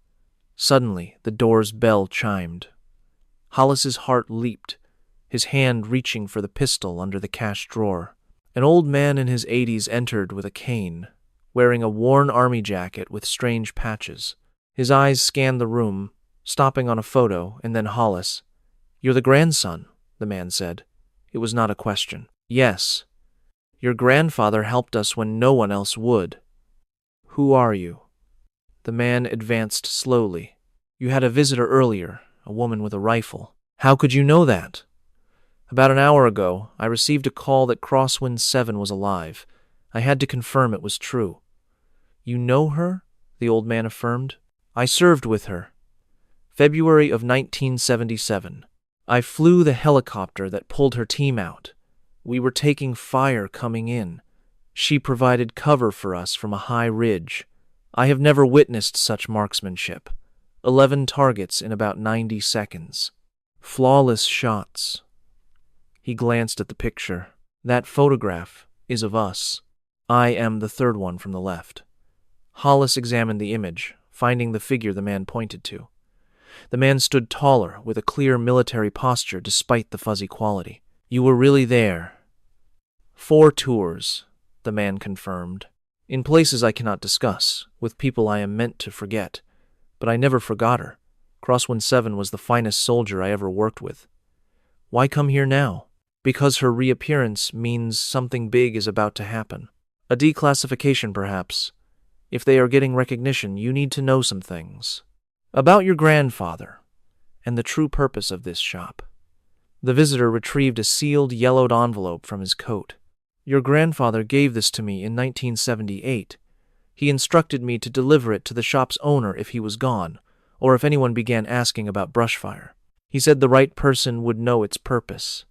[SPEAKER 2] Suddenly, the door's bell chimed. Hollis's heart leaped, his hand reaching for the pistol under the cash drawer. An old man in his 80s entered with a cane, wearing a worn army jacket with strange patches. His eyes scanned the room, stopping on a photo, and then Hollis. "You're the grandson," the man said. It was not a question. "Yes. Your grandfather helped us when no one else would." "Who are you?" The man advanced slowly. "You had a visitor earlier, a woman with a rifle." "How could you know that?" "About an hour ago, I received a call that Crosswind 7 was alive. I had to confirm it was true." "You know her?" the old man affirmed. "I served with her. February of 1977. I flew the helicopter that pulled her team out. We were taking fire coming in. She provided cover for us from a high ridge. I have never witnessed such marksmanship. 11 targets in about 90 seconds. Flawless shots." He glanced at the picture. "That photograph is of us. I am the third one from the left." Hollis examined the image, finding the figure the man pointed to. The man stood taller, with a clear military posture despite the fuzzy quality. "You were really there." 4 tours, the man confirmed. "In places I cannot discuss, with people I am meant to forget. But I never forgot her. Cross-17 was the finest soldier I ever worked with. Why come here now? Because her reappearance means something big is about to happen. A declassification, perhaps. If they are getting recognition, you need to know some things. About your grandfather, and the true purpose of this shop. The visitor retrieved a sealed, yellowed envelope from his coat. Your grandfather gave this to me in 1978. He instructed me to deliver it to the shop's owner if he was gone, or if anyone began asking about brushfire. He said the right person would know its purpose.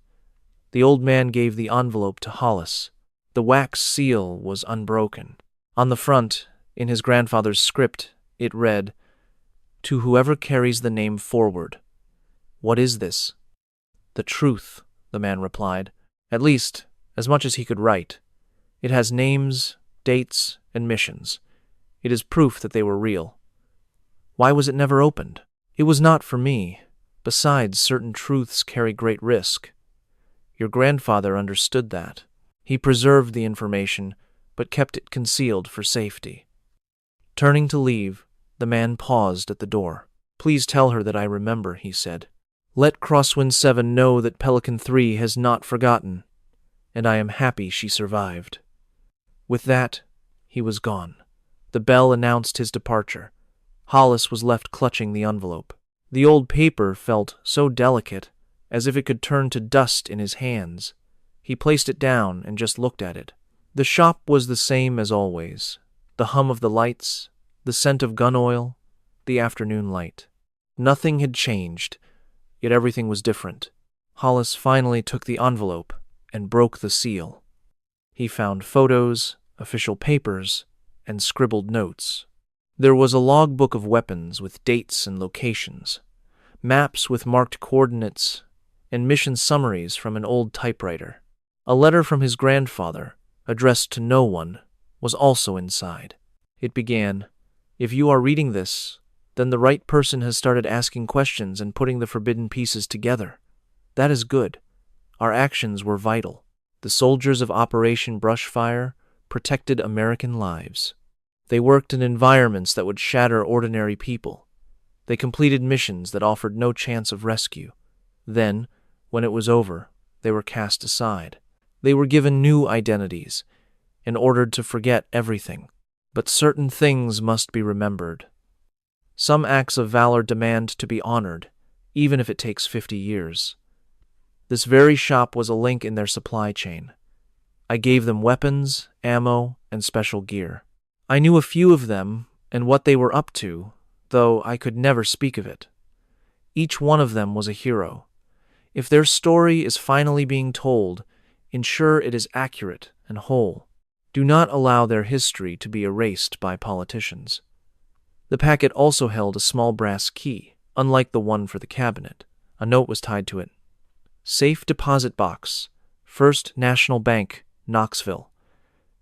[SPEAKER 2] The old man gave the envelope to Hollis. The wax seal was unbroken. On the front, in his grandfather's script, it read, "To whoever carries the name forward." What is this? The truth, the man replied. At least, as much as he could write. It has names, dates, and missions. It is proof that they were real. Why was it never opened? It was not for me. Besides, certain truths carry great risk. Your grandfather understood that. He preserved the information, but kept it concealed for safety. Turning to leave, the man paused at the door. Please tell her that I remember, he said. Let Crosswind 7 know that Pelican 3 has not forgotten, and I am happy she survived. With that, he was gone. The bell announced his departure. Hollis was left clutching the envelope. The old paper felt so delicate, as if it could turn to dust in his hands. He placed it down and just looked at it. The shop was the same as always. The hum of the lights, the scent of gun oil, the afternoon light. Nothing had changed, yet everything was different. Hollis finally took the envelope and broke the seal. He found photos, official papers, and scribbled notes. There was a logbook of weapons with dates and locations, maps with marked coordinates, and mission summaries from an old typewriter. A letter from his grandfather, addressed to no one, was also inside. It began, "If you are reading this, then the right person has started asking questions and putting the forbidden pieces together. That is good. Our actions were vital. The soldiers of Operation Brushfire protected American lives. They worked in environments that would shatter ordinary people. They completed missions that offered no chance of rescue. Then, when it was over, they were cast aside. They were given new identities and ordered to forget everything. But certain things must be remembered. Some acts of valor demand to be honored, even if it takes 50 years. This very shop was a link in their supply chain. I gave them weapons, ammo, and special gear. I knew a few of them and what they were up to, though I could never speak of it. Each one of them was a hero. If their story is finally being told, ensure it is accurate and whole. Do not allow their history to be erased by politicians." The packet also held a small brass key, unlike the one for the cabinet. A note was tied to it. Safe Deposit Box, First National Bank, Knoxville.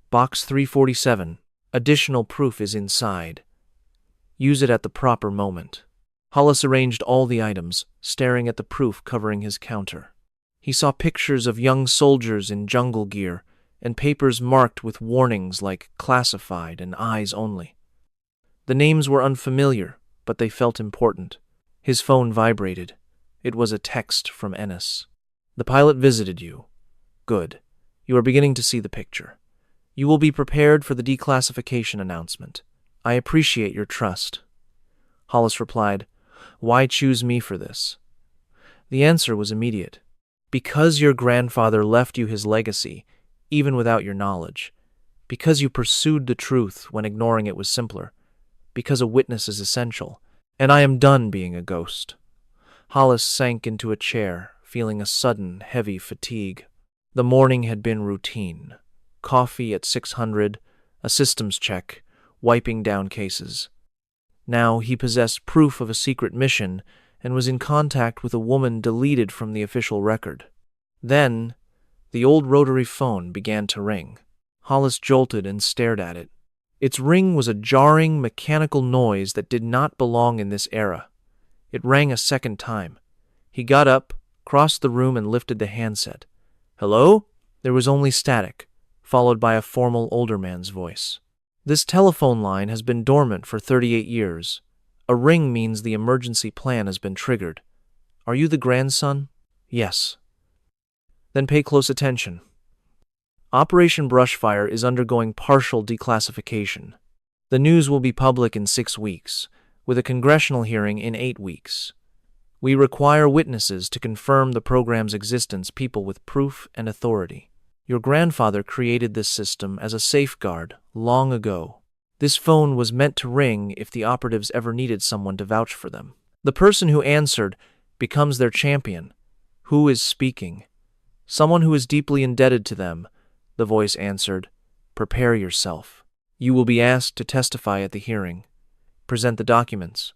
[SPEAKER 2] Box 347. Additional proof is inside. Use it at the proper moment. Hollis arranged all the items, staring at the proof covering his counter. He saw pictures of young soldiers in jungle gear and papers marked with warnings like classified and eyes only. The names were unfamiliar, but they felt important. His phone vibrated. It was a text from Ennis. "The pilot visited you. Good. You are beginning to see the picture. You will be prepared for the declassification announcement. I appreciate your trust." Hollis replied, "Why choose me for this?" The answer was immediate. Because your grandfather left you his legacy, even without your knowledge. Because you pursued the truth when ignoring it was simpler. Because a witness is essential. And I am done being a ghost. Hollis sank into a chair, feeling a sudden, heavy fatigue. The morning had been routine. Coffee at 600, a systems check, wiping down cases. Now he possessed proof of a secret mission and was in contact with a woman deleted from the official record. Then, the old rotary phone began to ring. Hollis jolted and stared at it. Its ring was a jarring, mechanical noise that did not belong in this era. It rang a second time. He got up, crossed the room, and lifted the handset. "Hello?" There was only static, followed by a formal older man's voice. "This telephone line has been dormant for 38 years. A A ring means the emergency plan has been triggered. Are you the grandson? Yes. Then pay close attention. Operation Brushfire is undergoing partial declassification. The news will be public in 6 weeks, with a congressional hearing in 8 weeks. We require witnesses to confirm the program's existence, people with proof and authority. Your grandfather created this system as a safeguard long ago. This phone was meant to ring if the operatives ever needed someone to vouch for them. The person who answered becomes their champion. Who is speaking? Someone who is deeply indebted to them. The voice answered, Prepare yourself. You will be asked to testify at the hearing. Present the documents.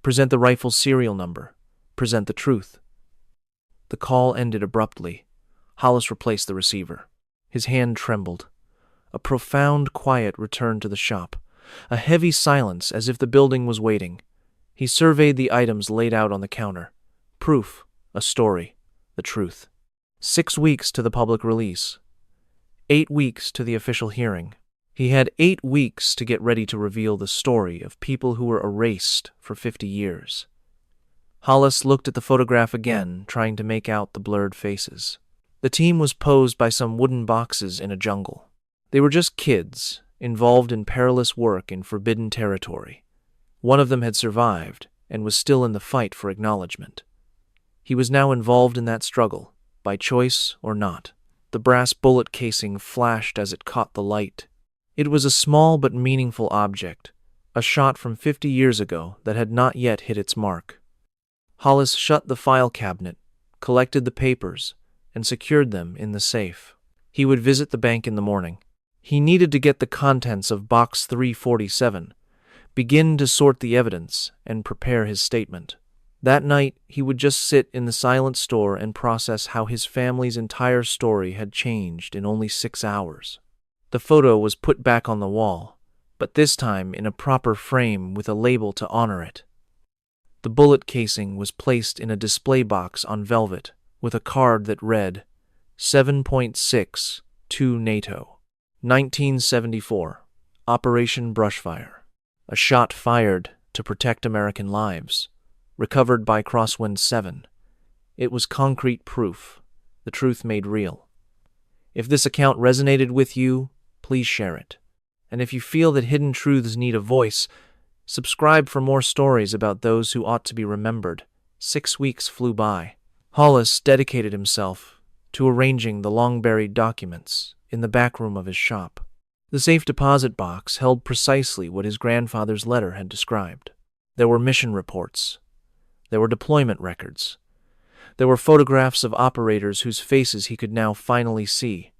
[SPEAKER 2] Present the rifle's serial number. Present the truth. The call ended abruptly. Hollis replaced the receiver. His hand trembled. A profound quiet returned to the shop, a heavy silence as if the building was waiting. He surveyed the items laid out on the counter. Proof, a story, the truth. 6 weeks to the public release. 8 weeks to the official hearing. He had 8 weeks to get ready to reveal the story of people who were erased for 50 years. Hollis looked at the photograph again, trying to make out the blurred faces. The team was posed by some wooden boxes in a jungle. They were just kids, involved in perilous work in forbidden territory. One of them had survived and was still in the fight for acknowledgement. He was now involved in that struggle, by choice or not. The brass bullet casing flashed as it caught the light. It was a small but meaningful object, a shot from 50 years ago that had not yet hit its mark. Hollis shut the file cabinet, collected the papers, and secured them in the safe. He would visit the bank in the morning. He needed to get the contents of Box 347, begin to sort the evidence, and prepare his statement. That night, he would just sit in the silent store and process how his family's entire story had changed in only 6 hours. The photo was put back on the wall, but this time in a proper frame with a label to honor it. The bullet casing was placed in a display box on velvet with a card that read 7.6 to NATO. 1974. Operation Brushfire. A shot fired to protect American lives. Recovered by Crosswind 7. It was concrete proof, the truth made real. If this account resonated with you, please share it. And if you feel that hidden truths need a voice, subscribe for more stories about those who ought to be remembered. 6 weeks flew by. Hollis dedicated himself to arranging the long-buried documents in the back room of his shop. The safe deposit box held precisely what his grandfather's letter had described. There were mission reports. There were deployment records. There were photographs of operators whose faces he could now finally see.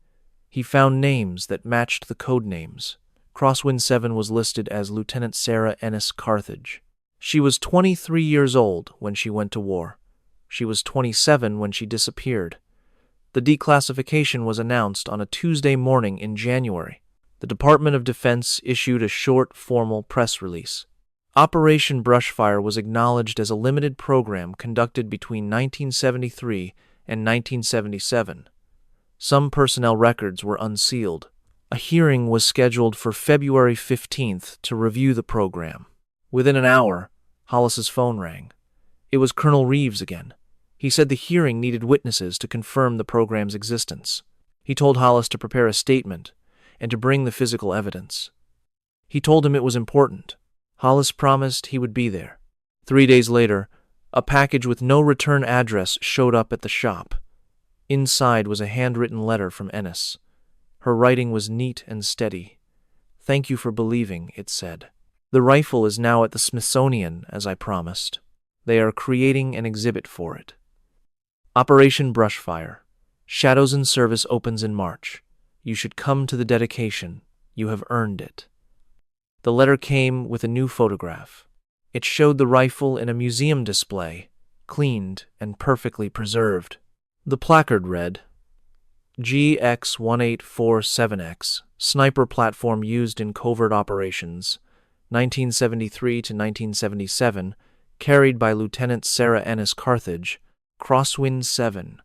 [SPEAKER 2] He found names that matched the code names. Crosswind 7 was listed as Lieutenant Sarah Ennis Carthage. She was 23 years old when she went to war. She was 27 when she disappeared. The declassification was announced on a Tuesday morning in January. The Department of Defense issued a short, formal press release. Operation Brushfire was acknowledged as a limited program conducted between 1973 and 1977. Some personnel records were unsealed. A hearing was scheduled for February 15th to review the program. Within an hour, Hollis's phone rang. It was Colonel Reeves again. He said the hearing needed witnesses to confirm the program's existence. He told Hollis to prepare a statement and to bring the physical evidence. He told him it was important. Hollis promised he would be there. 3 days later, a package with no return address showed up at the shop. Inside was a handwritten letter from Ennis. Her writing was neat and steady. "Thank you for believing," it said. "The rifle is now at the Smithsonian, as I promised. They are creating an exhibit for it." Operation Brushfire. Shadows in Service opens in March. You should come to the dedication. You have earned it. The letter came with a new photograph. It showed the rifle in a museum display, cleaned and perfectly preserved. The placard read, GX1847X, sniper platform used in covert operations, 1973 to 1977, carried by Lieutenant Sarah Ennis Carthage, Crosswind 7.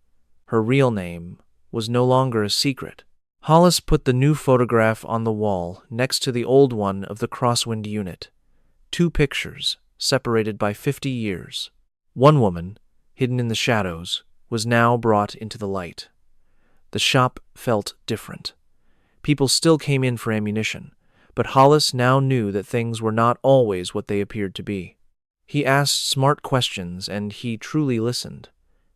[SPEAKER 2] Her real name was no longer a secret. Hollis put the new photograph on the wall next to the old one of the Crosswind unit. 2 pictures, separated by 50 years. One woman, hidden in the shadows, was now brought into the light. The shop felt different. People still came in for ammunition, but Hollis now knew that things were not always what they appeared to be. He asked smart questions, and he truly listened.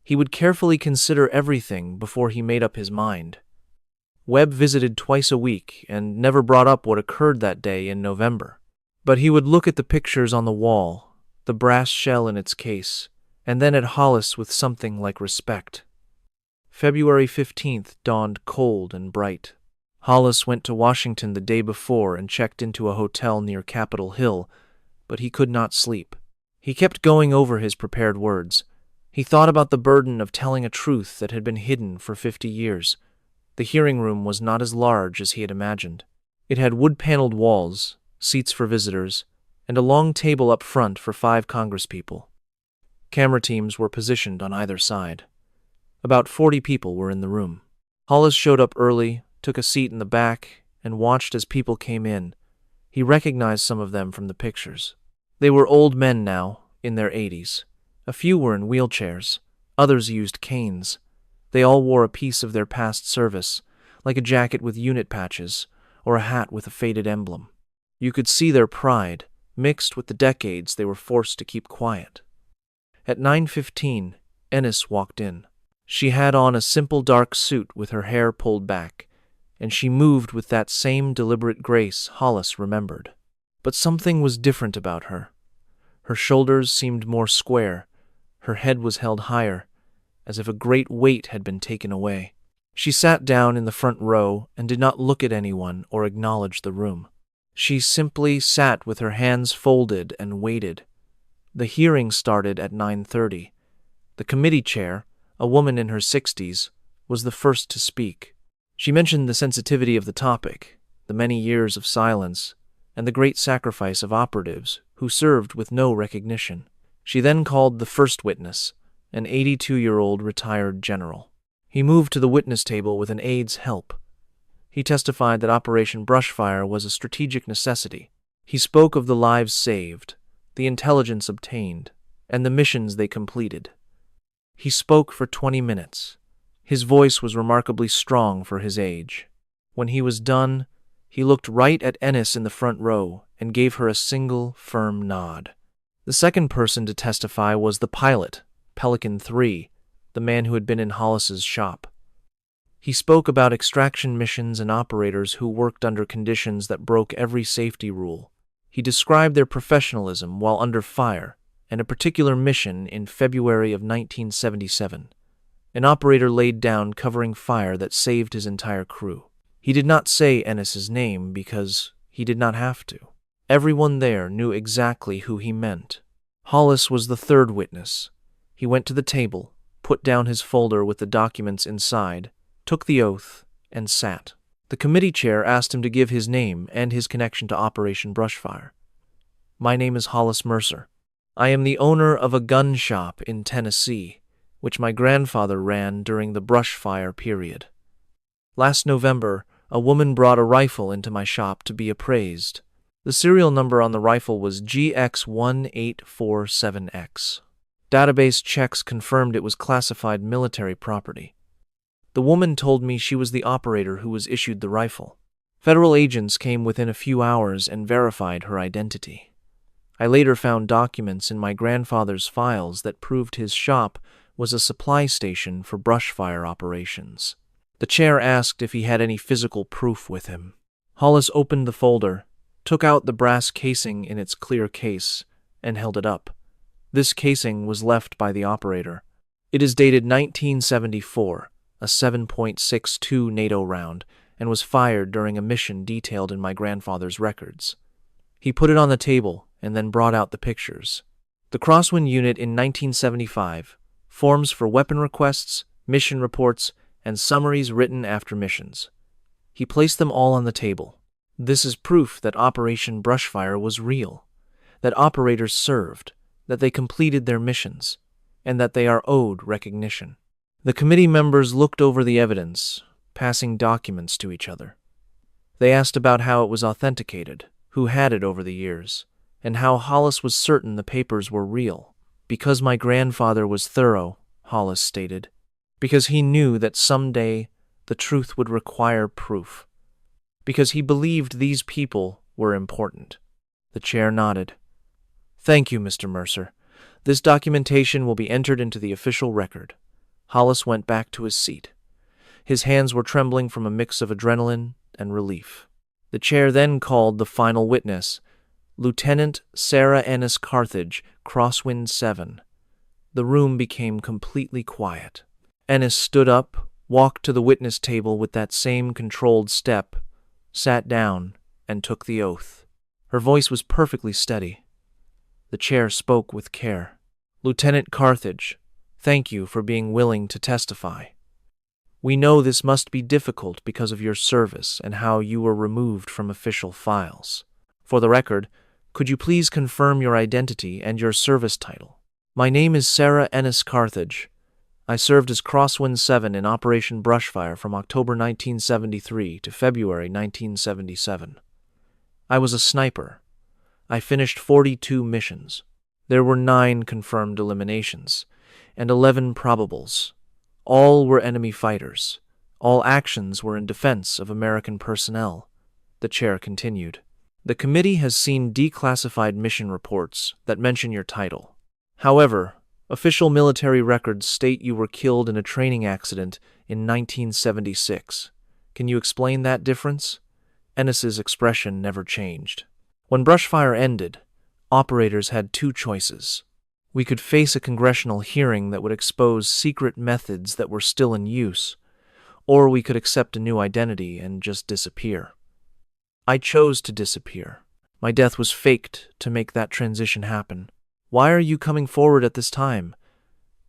[SPEAKER 2] He would carefully consider everything before he made up his mind. Webb visited twice a week and never brought up what occurred that day in November. But he would look at the pictures on the wall, the brass shell in its case, and then at Hollis with something like respect. February 15th dawned cold and bright. Hollis went to Washington the day before and checked into a hotel near Capitol Hill, but he could not sleep. He kept going over his prepared words. He thought about the burden of telling a truth that had been hidden for 50 years. The hearing room was not as large as he had imagined. It had wood-paneled walls, seats for visitors, and a long table up front for 5 congresspeople. Camera teams were positioned on either side. About 40 people were in the room. Hollis showed up early, took a seat in the back, and watched as people came in. He recognized some of them from the pictures. They were old men now, in their 80s. A few were in wheelchairs. Others used canes. They all wore a piece of their past service, like a jacket with unit patches, or a hat with a faded emblem. You could see their pride, mixed with the decades they were forced to keep quiet. At 9:15, Ennis walked in. She had on a simple dark suit with her hair pulled back, and she moved with that same deliberate grace Hollis remembered. But something was different about her. Her shoulders seemed more square, her head was held higher, as if a great weight had been taken away. She sat down in the front row and did not look at anyone or acknowledge the room. She simply sat with her hands folded and waited. The hearing started at 9:30. The committee chair, a woman in her 60s, was the first to speak. She mentioned the sensitivity of the topic, the many years of silence, and the great sacrifice of operatives who served with no recognition. She then called the first witness, an 82-year-old retired general. He moved to the witness table with an aide's help. He testified that Operation Brushfire was a strategic necessity. He spoke of the lives saved, the intelligence obtained, and the missions they completed. He spoke for 20 minutes. His voice was remarkably strong for his age. When he was done, he looked right at Ennis in the front row and gave her a single, firm nod. The second person to testify was the pilot, Pelican 3, the man who had been in Hollis's shop. He spoke about extraction missions and operators who worked under conditions that broke every safety rule. He described their professionalism while under fire and a particular mission in February of 1977. An operator laid down covering fire that saved his entire crew. He did not say Ennis's name because he did not have to. Everyone there knew exactly who he meant. Hollis was the third witness. He went to the table, put down his folder with the documents inside, took the oath, and sat. The committee chair asked him to give his name and his connection to Operation Brushfire. "My name is Hollis Mercer. I am the owner of a gun shop in Tennessee, which my grandfather ran during the brushfire period. Last November, a woman brought a rifle into my shop to be appraised. The serial number on the rifle was GX1847X. Database checks confirmed it was classified military property. The woman told me she was the operator who was issued the rifle. Federal agents came within a few hours and verified her identity. I later found documents in my grandfather's files that proved his shop was a supply station for brushfire operations." The chair asked if he had any physical proof with him. Hollis opened the folder, took out the brass casing in its clear case, and held it up. This casing was left by the operator. It is dated 1974, a 7.62 NATO round, and was fired during a mission detailed in my grandfather's records. He put it on the table and then brought out the pictures. The Crosswind unit in 1975, forms for weapon requests, mission reports, and summaries written after missions. He placed them all on the table. This is proof that Operation Brushfire was real, that operators served, that they completed their missions, and that they are owed recognition. The committee members looked over the evidence, passing documents to each other. They asked about how it was authenticated, who had it over the years, and how Hollis was certain the papers were real. Because my grandfather was thorough, Hollis stated. Because he knew that someday the truth would require proof. Because he believed these people were important. The chair nodded. Thank you, Mr. Mercer. This documentation will be entered into the official record. Hollis went back to his seat. His hands were trembling from a mix of adrenaline and relief. The chair then called the final witness, Lieutenant Sarah Ennis Carthage, Crosswind 7. The room became completely quiet. Ennis stood up, walked to the witness table with that same controlled step, sat down, and took the oath. Her voice was perfectly steady. The chair spoke with care. Lieutenant Carthage, thank you for being willing to testify. We know this must be difficult because of your service and how you were removed from official files. For the record, could you please confirm your identity and your service title? My name is Sarah Ennis Carthage. I served as Crosswind 7 in Operation Brushfire from October 1973 to February 1977. I was a sniper. I finished 42 missions. There were 9 confirmed eliminations and 11 probables. All were enemy fighters. All actions were in defense of American personnel. The chair continued. The committee has seen declassified mission reports that mention your title. However, official military records state you were killed in a training accident in 1976. Can you explain that difference? Ennis's expression never changed. When Brushfire ended, operators had 2 choices. We could face a congressional hearing that would expose secret methods that were still in use, or we could accept a new identity and just disappear. I chose to disappear. My death was faked to make that transition happen. Why are you coming forward at this time?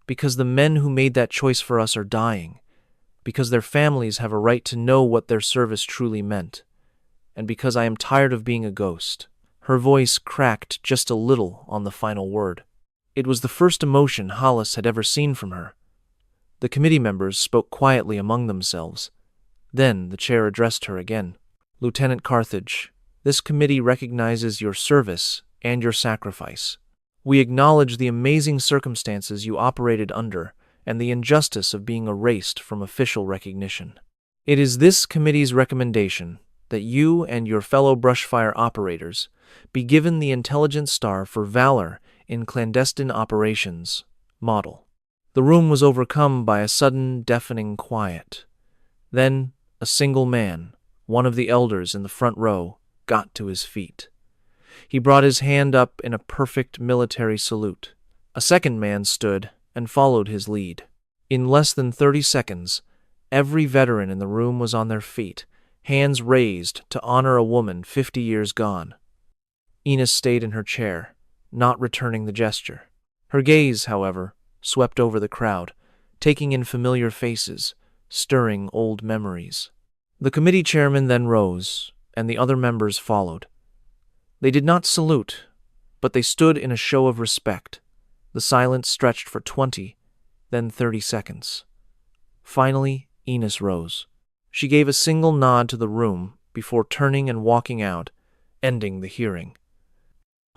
[SPEAKER 2] Because the men who made that choice for us are dying, because their families have a right to know what their service truly meant, and because I am tired of being a ghost. Her voice cracked just a little on the final word. It was the first emotion Hollis had ever seen from her. The committee members spoke quietly among themselves. Then the chair addressed her again. Lieutenant Carthage, this committee recognizes your service and your sacrifice. We acknowledge the amazing circumstances you operated under and the injustice of being erased from official recognition. It is this committee's recommendation that you and your fellow Brushfire operators be given the Intelligence Star for Valor in Clandestine Operations model. The room was overcome by a sudden, deafening quiet. Then, a single man, one of the elders in the front row, got to his feet. He brought his hand up in a perfect military salute. A second man stood and followed his lead. In less than 30 seconds, every veteran in the room was on their feet, hands raised to honor a woman 50 years gone. Enos stayed in her chair, not returning the gesture. Her gaze, however, swept over the crowd, taking in familiar faces, stirring old memories. The committee chairman then rose, and the other members followed. They did not salute, but they stood in a show of respect. The silence stretched for 20, then 30 seconds. Finally, Enos rose. She gave a single nod to the room before turning and walking out, ending the hearing.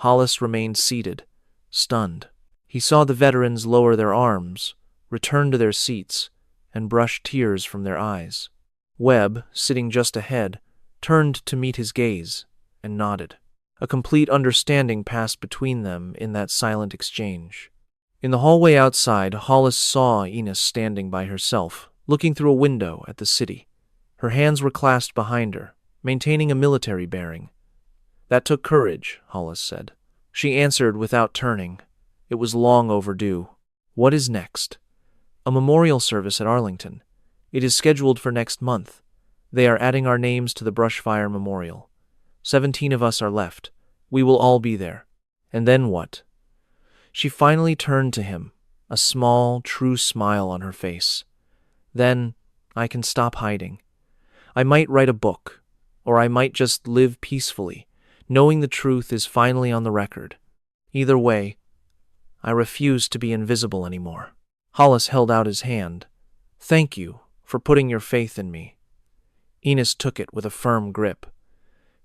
[SPEAKER 2] Hollis remained seated, stunned. He saw the veterans lower their arms, return to their seats, and brush tears from their eyes. Webb, sitting just ahead, turned to meet his gaze and nodded. A complete understanding passed between them in that silent exchange. In the hallway outside, Hollis saw Enos standing by herself, looking through a window at the city. Her hands were clasped behind her, maintaining a military bearing. That took courage, Hollis said. She answered without turning. It was long overdue. What is next? A memorial service at Arlington. It is scheduled for next month. They are adding our names to the Brushfire Memorial. 17 of us are left. We will all be there. And then what? She finally turned to him, a small, true smile on her face. Then, I can stop hiding. I might write a book, or I might just live peacefully, knowing the truth is finally on the record. Either way, I refuse to be invisible anymore. Hollis held out his hand. Thank you for putting your faith in me. Enos took it with a firm grip.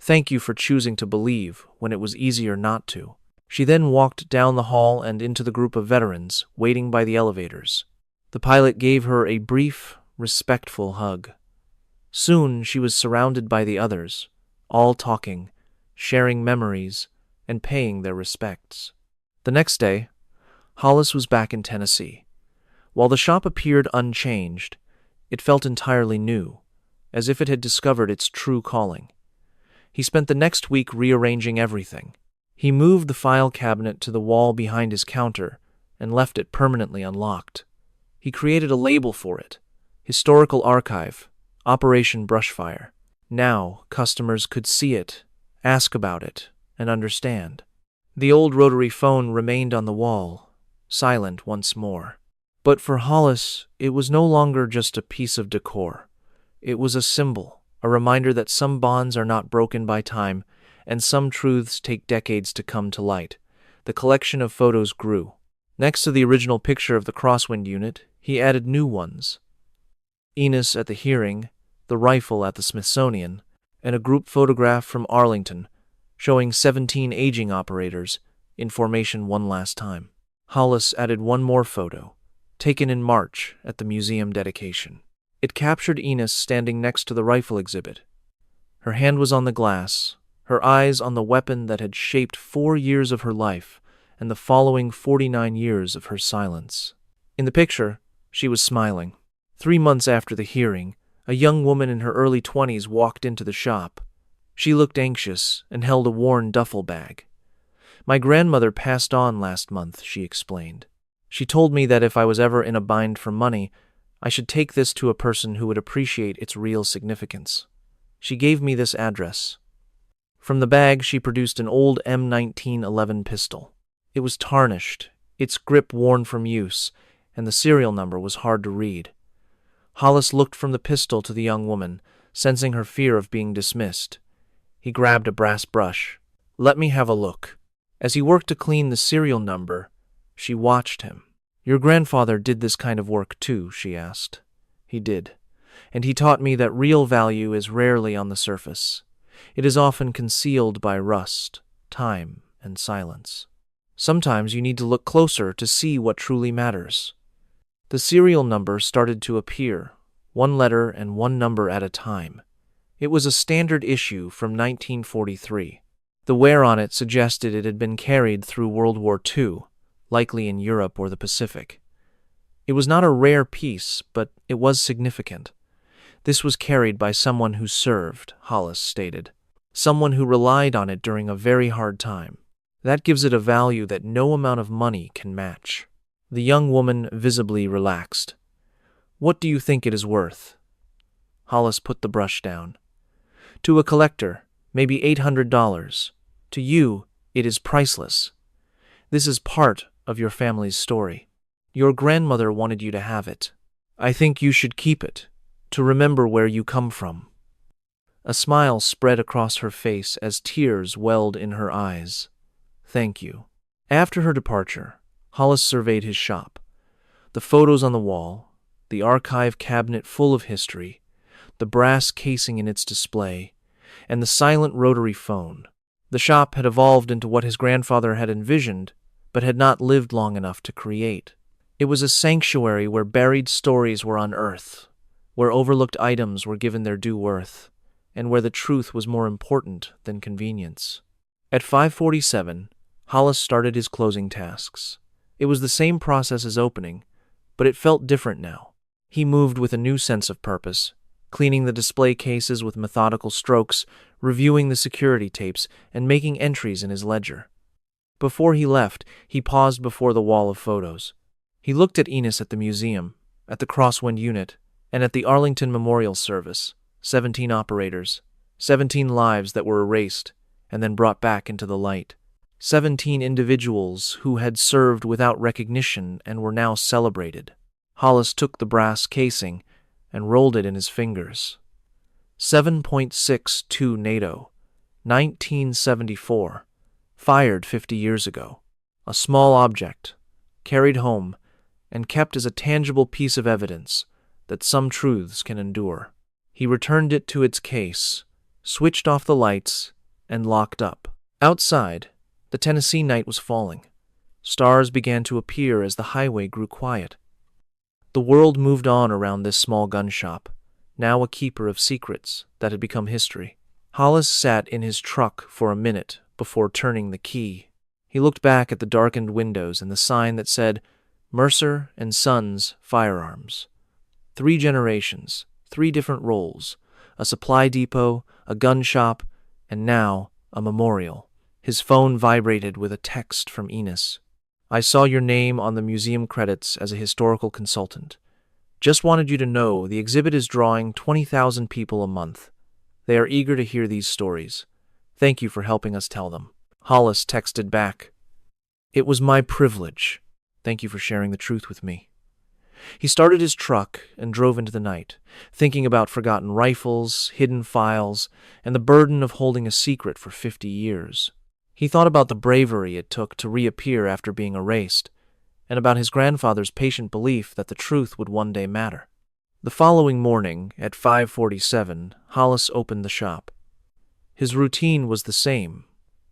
[SPEAKER 2] Thank you for choosing to believe when it was easier not to. She then walked down the hall and into the group of veterans waiting by the elevators. The pilot gave her a brief, respectful hug. Soon she was surrounded by the others, all talking, sharing memories, and paying their respects. The next day, Hollis was back in Tennessee. While the shop appeared unchanged, it felt entirely new, as if it had discovered its true calling. He spent the next week rearranging everything. He moved the file cabinet to the wall behind his counter and left it permanently unlocked. He created a label for it: Historical Archive, Operation Brushfire. Now customers could see it, ask about it, and understand. The old rotary phone remained on the wall, silent once more. But for Hollis, it was no longer just a piece of decor. It was a symbol, a reminder that some bonds are not broken by time, and some truths take decades to come to light. The collection of photos grew. Next to the original picture of the Crosswind unit, he added new ones. Enos at the hearing, the rifle at the Smithsonian, and a group photograph from Arlington, showing 17 aging operators in formation one last time. Hollis added one more photo, taken in March at the museum dedication. It captured Enos standing next to the rifle exhibit. Her hand was on the glass, her eyes on the weapon that had shaped 4 years of her life and the following 49 years of her silence. In the picture, she was smiling. 3 months after the hearing, a young woman in her early 20s walked into the shop. She looked anxious and held a worn duffel bag. "My grandmother passed on last month," she explained. "She told me that if I was ever in a bind for money, I should take this to a person who would appreciate its real significance. She gave me this address." From the bag, she produced an old M1911 pistol. It was tarnished, its grip worn from use, and the serial number was hard to read. Hollis looked from the pistol to the young woman, sensing her fear of being dismissed. He grabbed a brass brush. "Let me have a look." As he worked to clean the serial number, she watched him. "Your grandfather did this kind of work too?" she asked. "He did. And he taught me that real value is rarely on the surface. It is often concealed by rust, time, and silence. Sometimes you need to look closer to see what truly matters." The serial number started to appear, one letter and one number at a time. It was a standard issue from 1943. The wear on it suggested it had been carried through World War II, likely in Europe or the Pacific. It was not a rare piece, but it was significant. This was carried by someone who served, Hollis stated. Someone who relied on it during a very hard time. That gives it a value that no amount of money can match. The young woman visibly relaxed. "What do you think it is worth?" Hollis put the brush down. "To a collector, maybe $800. To you, it is priceless. This is part of your family's story. Your grandmother wanted you to have it. I think you should keep it, to remember where you come from." A smile spread across her face as tears welled in her eyes. "Thank you." After her departure, Hollis surveyed his shop. The photos on the wall, the archive cabinet full of history, the brass casing in its display, and the silent rotary phone. The shop had evolved into what his grandfather had envisioned, but had not lived long enough to create. It was a sanctuary where buried stories were unearthed, where overlooked items were given their due worth, and where the truth was more important than convenience. At 5:47, Hollis started his closing tasks. It was the same process as opening, but it felt different now. He moved with a new sense of purpose, cleaning the display cases with methodical strokes, reviewing the security tapes, and making entries in his ledger. Before he left, he paused before the wall of photos. He looked at Enos at the museum, at the Crosswind unit, and at the Arlington Memorial Service. 17 operators, 17 lives that were erased and then brought back into the light. 17 individuals who had served without recognition and were now celebrated. Hollis took the brass casing and rolled it in his fingers. 7.62 NATO, 1974, fired 50 years ago. A small object, carried home and kept as a tangible piece of evidence that some truths can endure. He returned it to its case, switched off the lights, and locked up. Outside, the Tennessee night was falling. Stars began to appear as the highway grew quiet. The world moved on around this small gun shop, now a keeper of secrets that had become history. Hollis sat in his truck for a minute before turning the key. He looked back at the darkened windows and the sign that said, Mercer and Sons Firearms. 3 generations, 3 different roles, a supply depot, a gun shop, and now a memorial. His phone vibrated with a text from Enos. I saw your name on the museum credits as a historical consultant. Just wanted you to know the exhibit is drawing 20,000 people a month. They are eager to hear these stories. Thank you for helping us tell them. Hollis texted back, It was my privilege. Thank you for sharing the truth with me. He started his truck and drove into the night, thinking about forgotten rifles, hidden files, and the burden of holding a secret for 50 years. He thought about the bravery it took to reappear after being erased, and about his grandfather's patient belief that the truth would one day matter. The following morning, at 5:47, Hollis opened the shop. His routine was the same,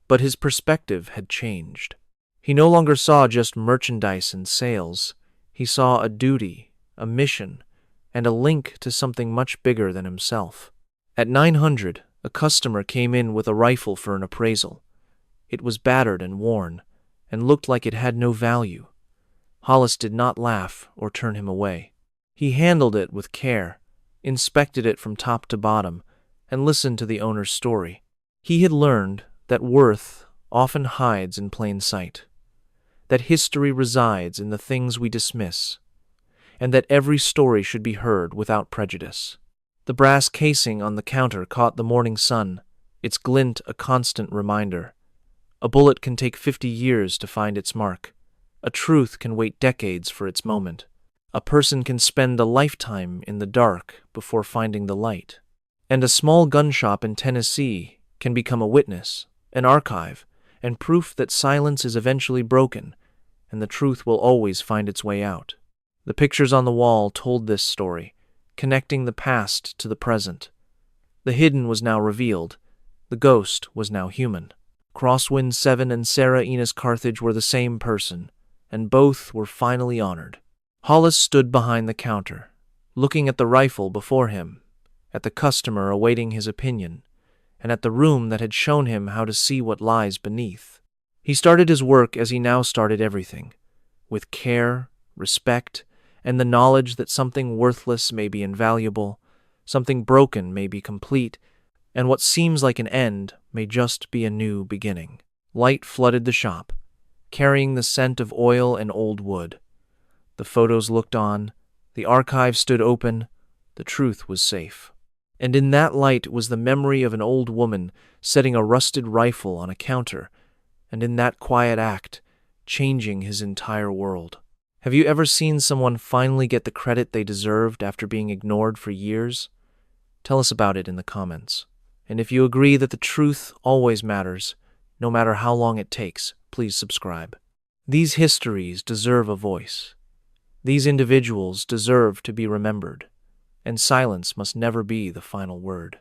[SPEAKER 2] but his perspective had changed. He no longer saw just merchandise and sales. He saw a duty, a mission, and a link to something much bigger than himself. At 900, a customer came in with a rifle for an appraisal. It was battered and worn, and looked like it had no value. Hollis did not laugh or turn him away. He handled it with care, inspected it from top to bottom, and listened to the owner's story. He had learned that worth often hides in plain sight, that history resides in the things we dismiss, and that every story should be heard without prejudice. The brass casing on the counter caught the morning sun, its glint a constant reminder. A bullet can take 50 years to find its mark. A truth can wait decades for its moment. A person can spend a lifetime in the dark before finding the light. And a small gun shop in Tennessee can become a witness, an archive, and proof that silence is eventually broken, and the truth will always find its way out. The pictures on the wall told this story, connecting the past to the present. The hidden was now revealed. The ghost was now human. Crosswind 7 and Sarah Enos Carthage were the same person, and both were finally honored. Hollis stood behind the counter, looking at the rifle before him, at the customer awaiting his opinion, and at the room that had shown him how to see what lies beneath. He started his work as he now started everything, with care, respect, and the knowledge that something worthless may be invaluable, something broken may be complete, and what seems like an end may just be a new beginning. Light flooded the shop, carrying the scent of oil and old wood. The photos looked on, the archive stood open, the truth was safe. And in that light was the memory of an old woman setting a rusted rifle on a counter, and in that quiet act, changing his entire world. Have you ever seen someone finally get the credit they deserved after being ignored for years? Tell us about it in the comments. And if you agree that the truth always matters, no matter how long it takes, please subscribe. These histories deserve a voice. These individuals deserve to be remembered, and silence must never be the final word.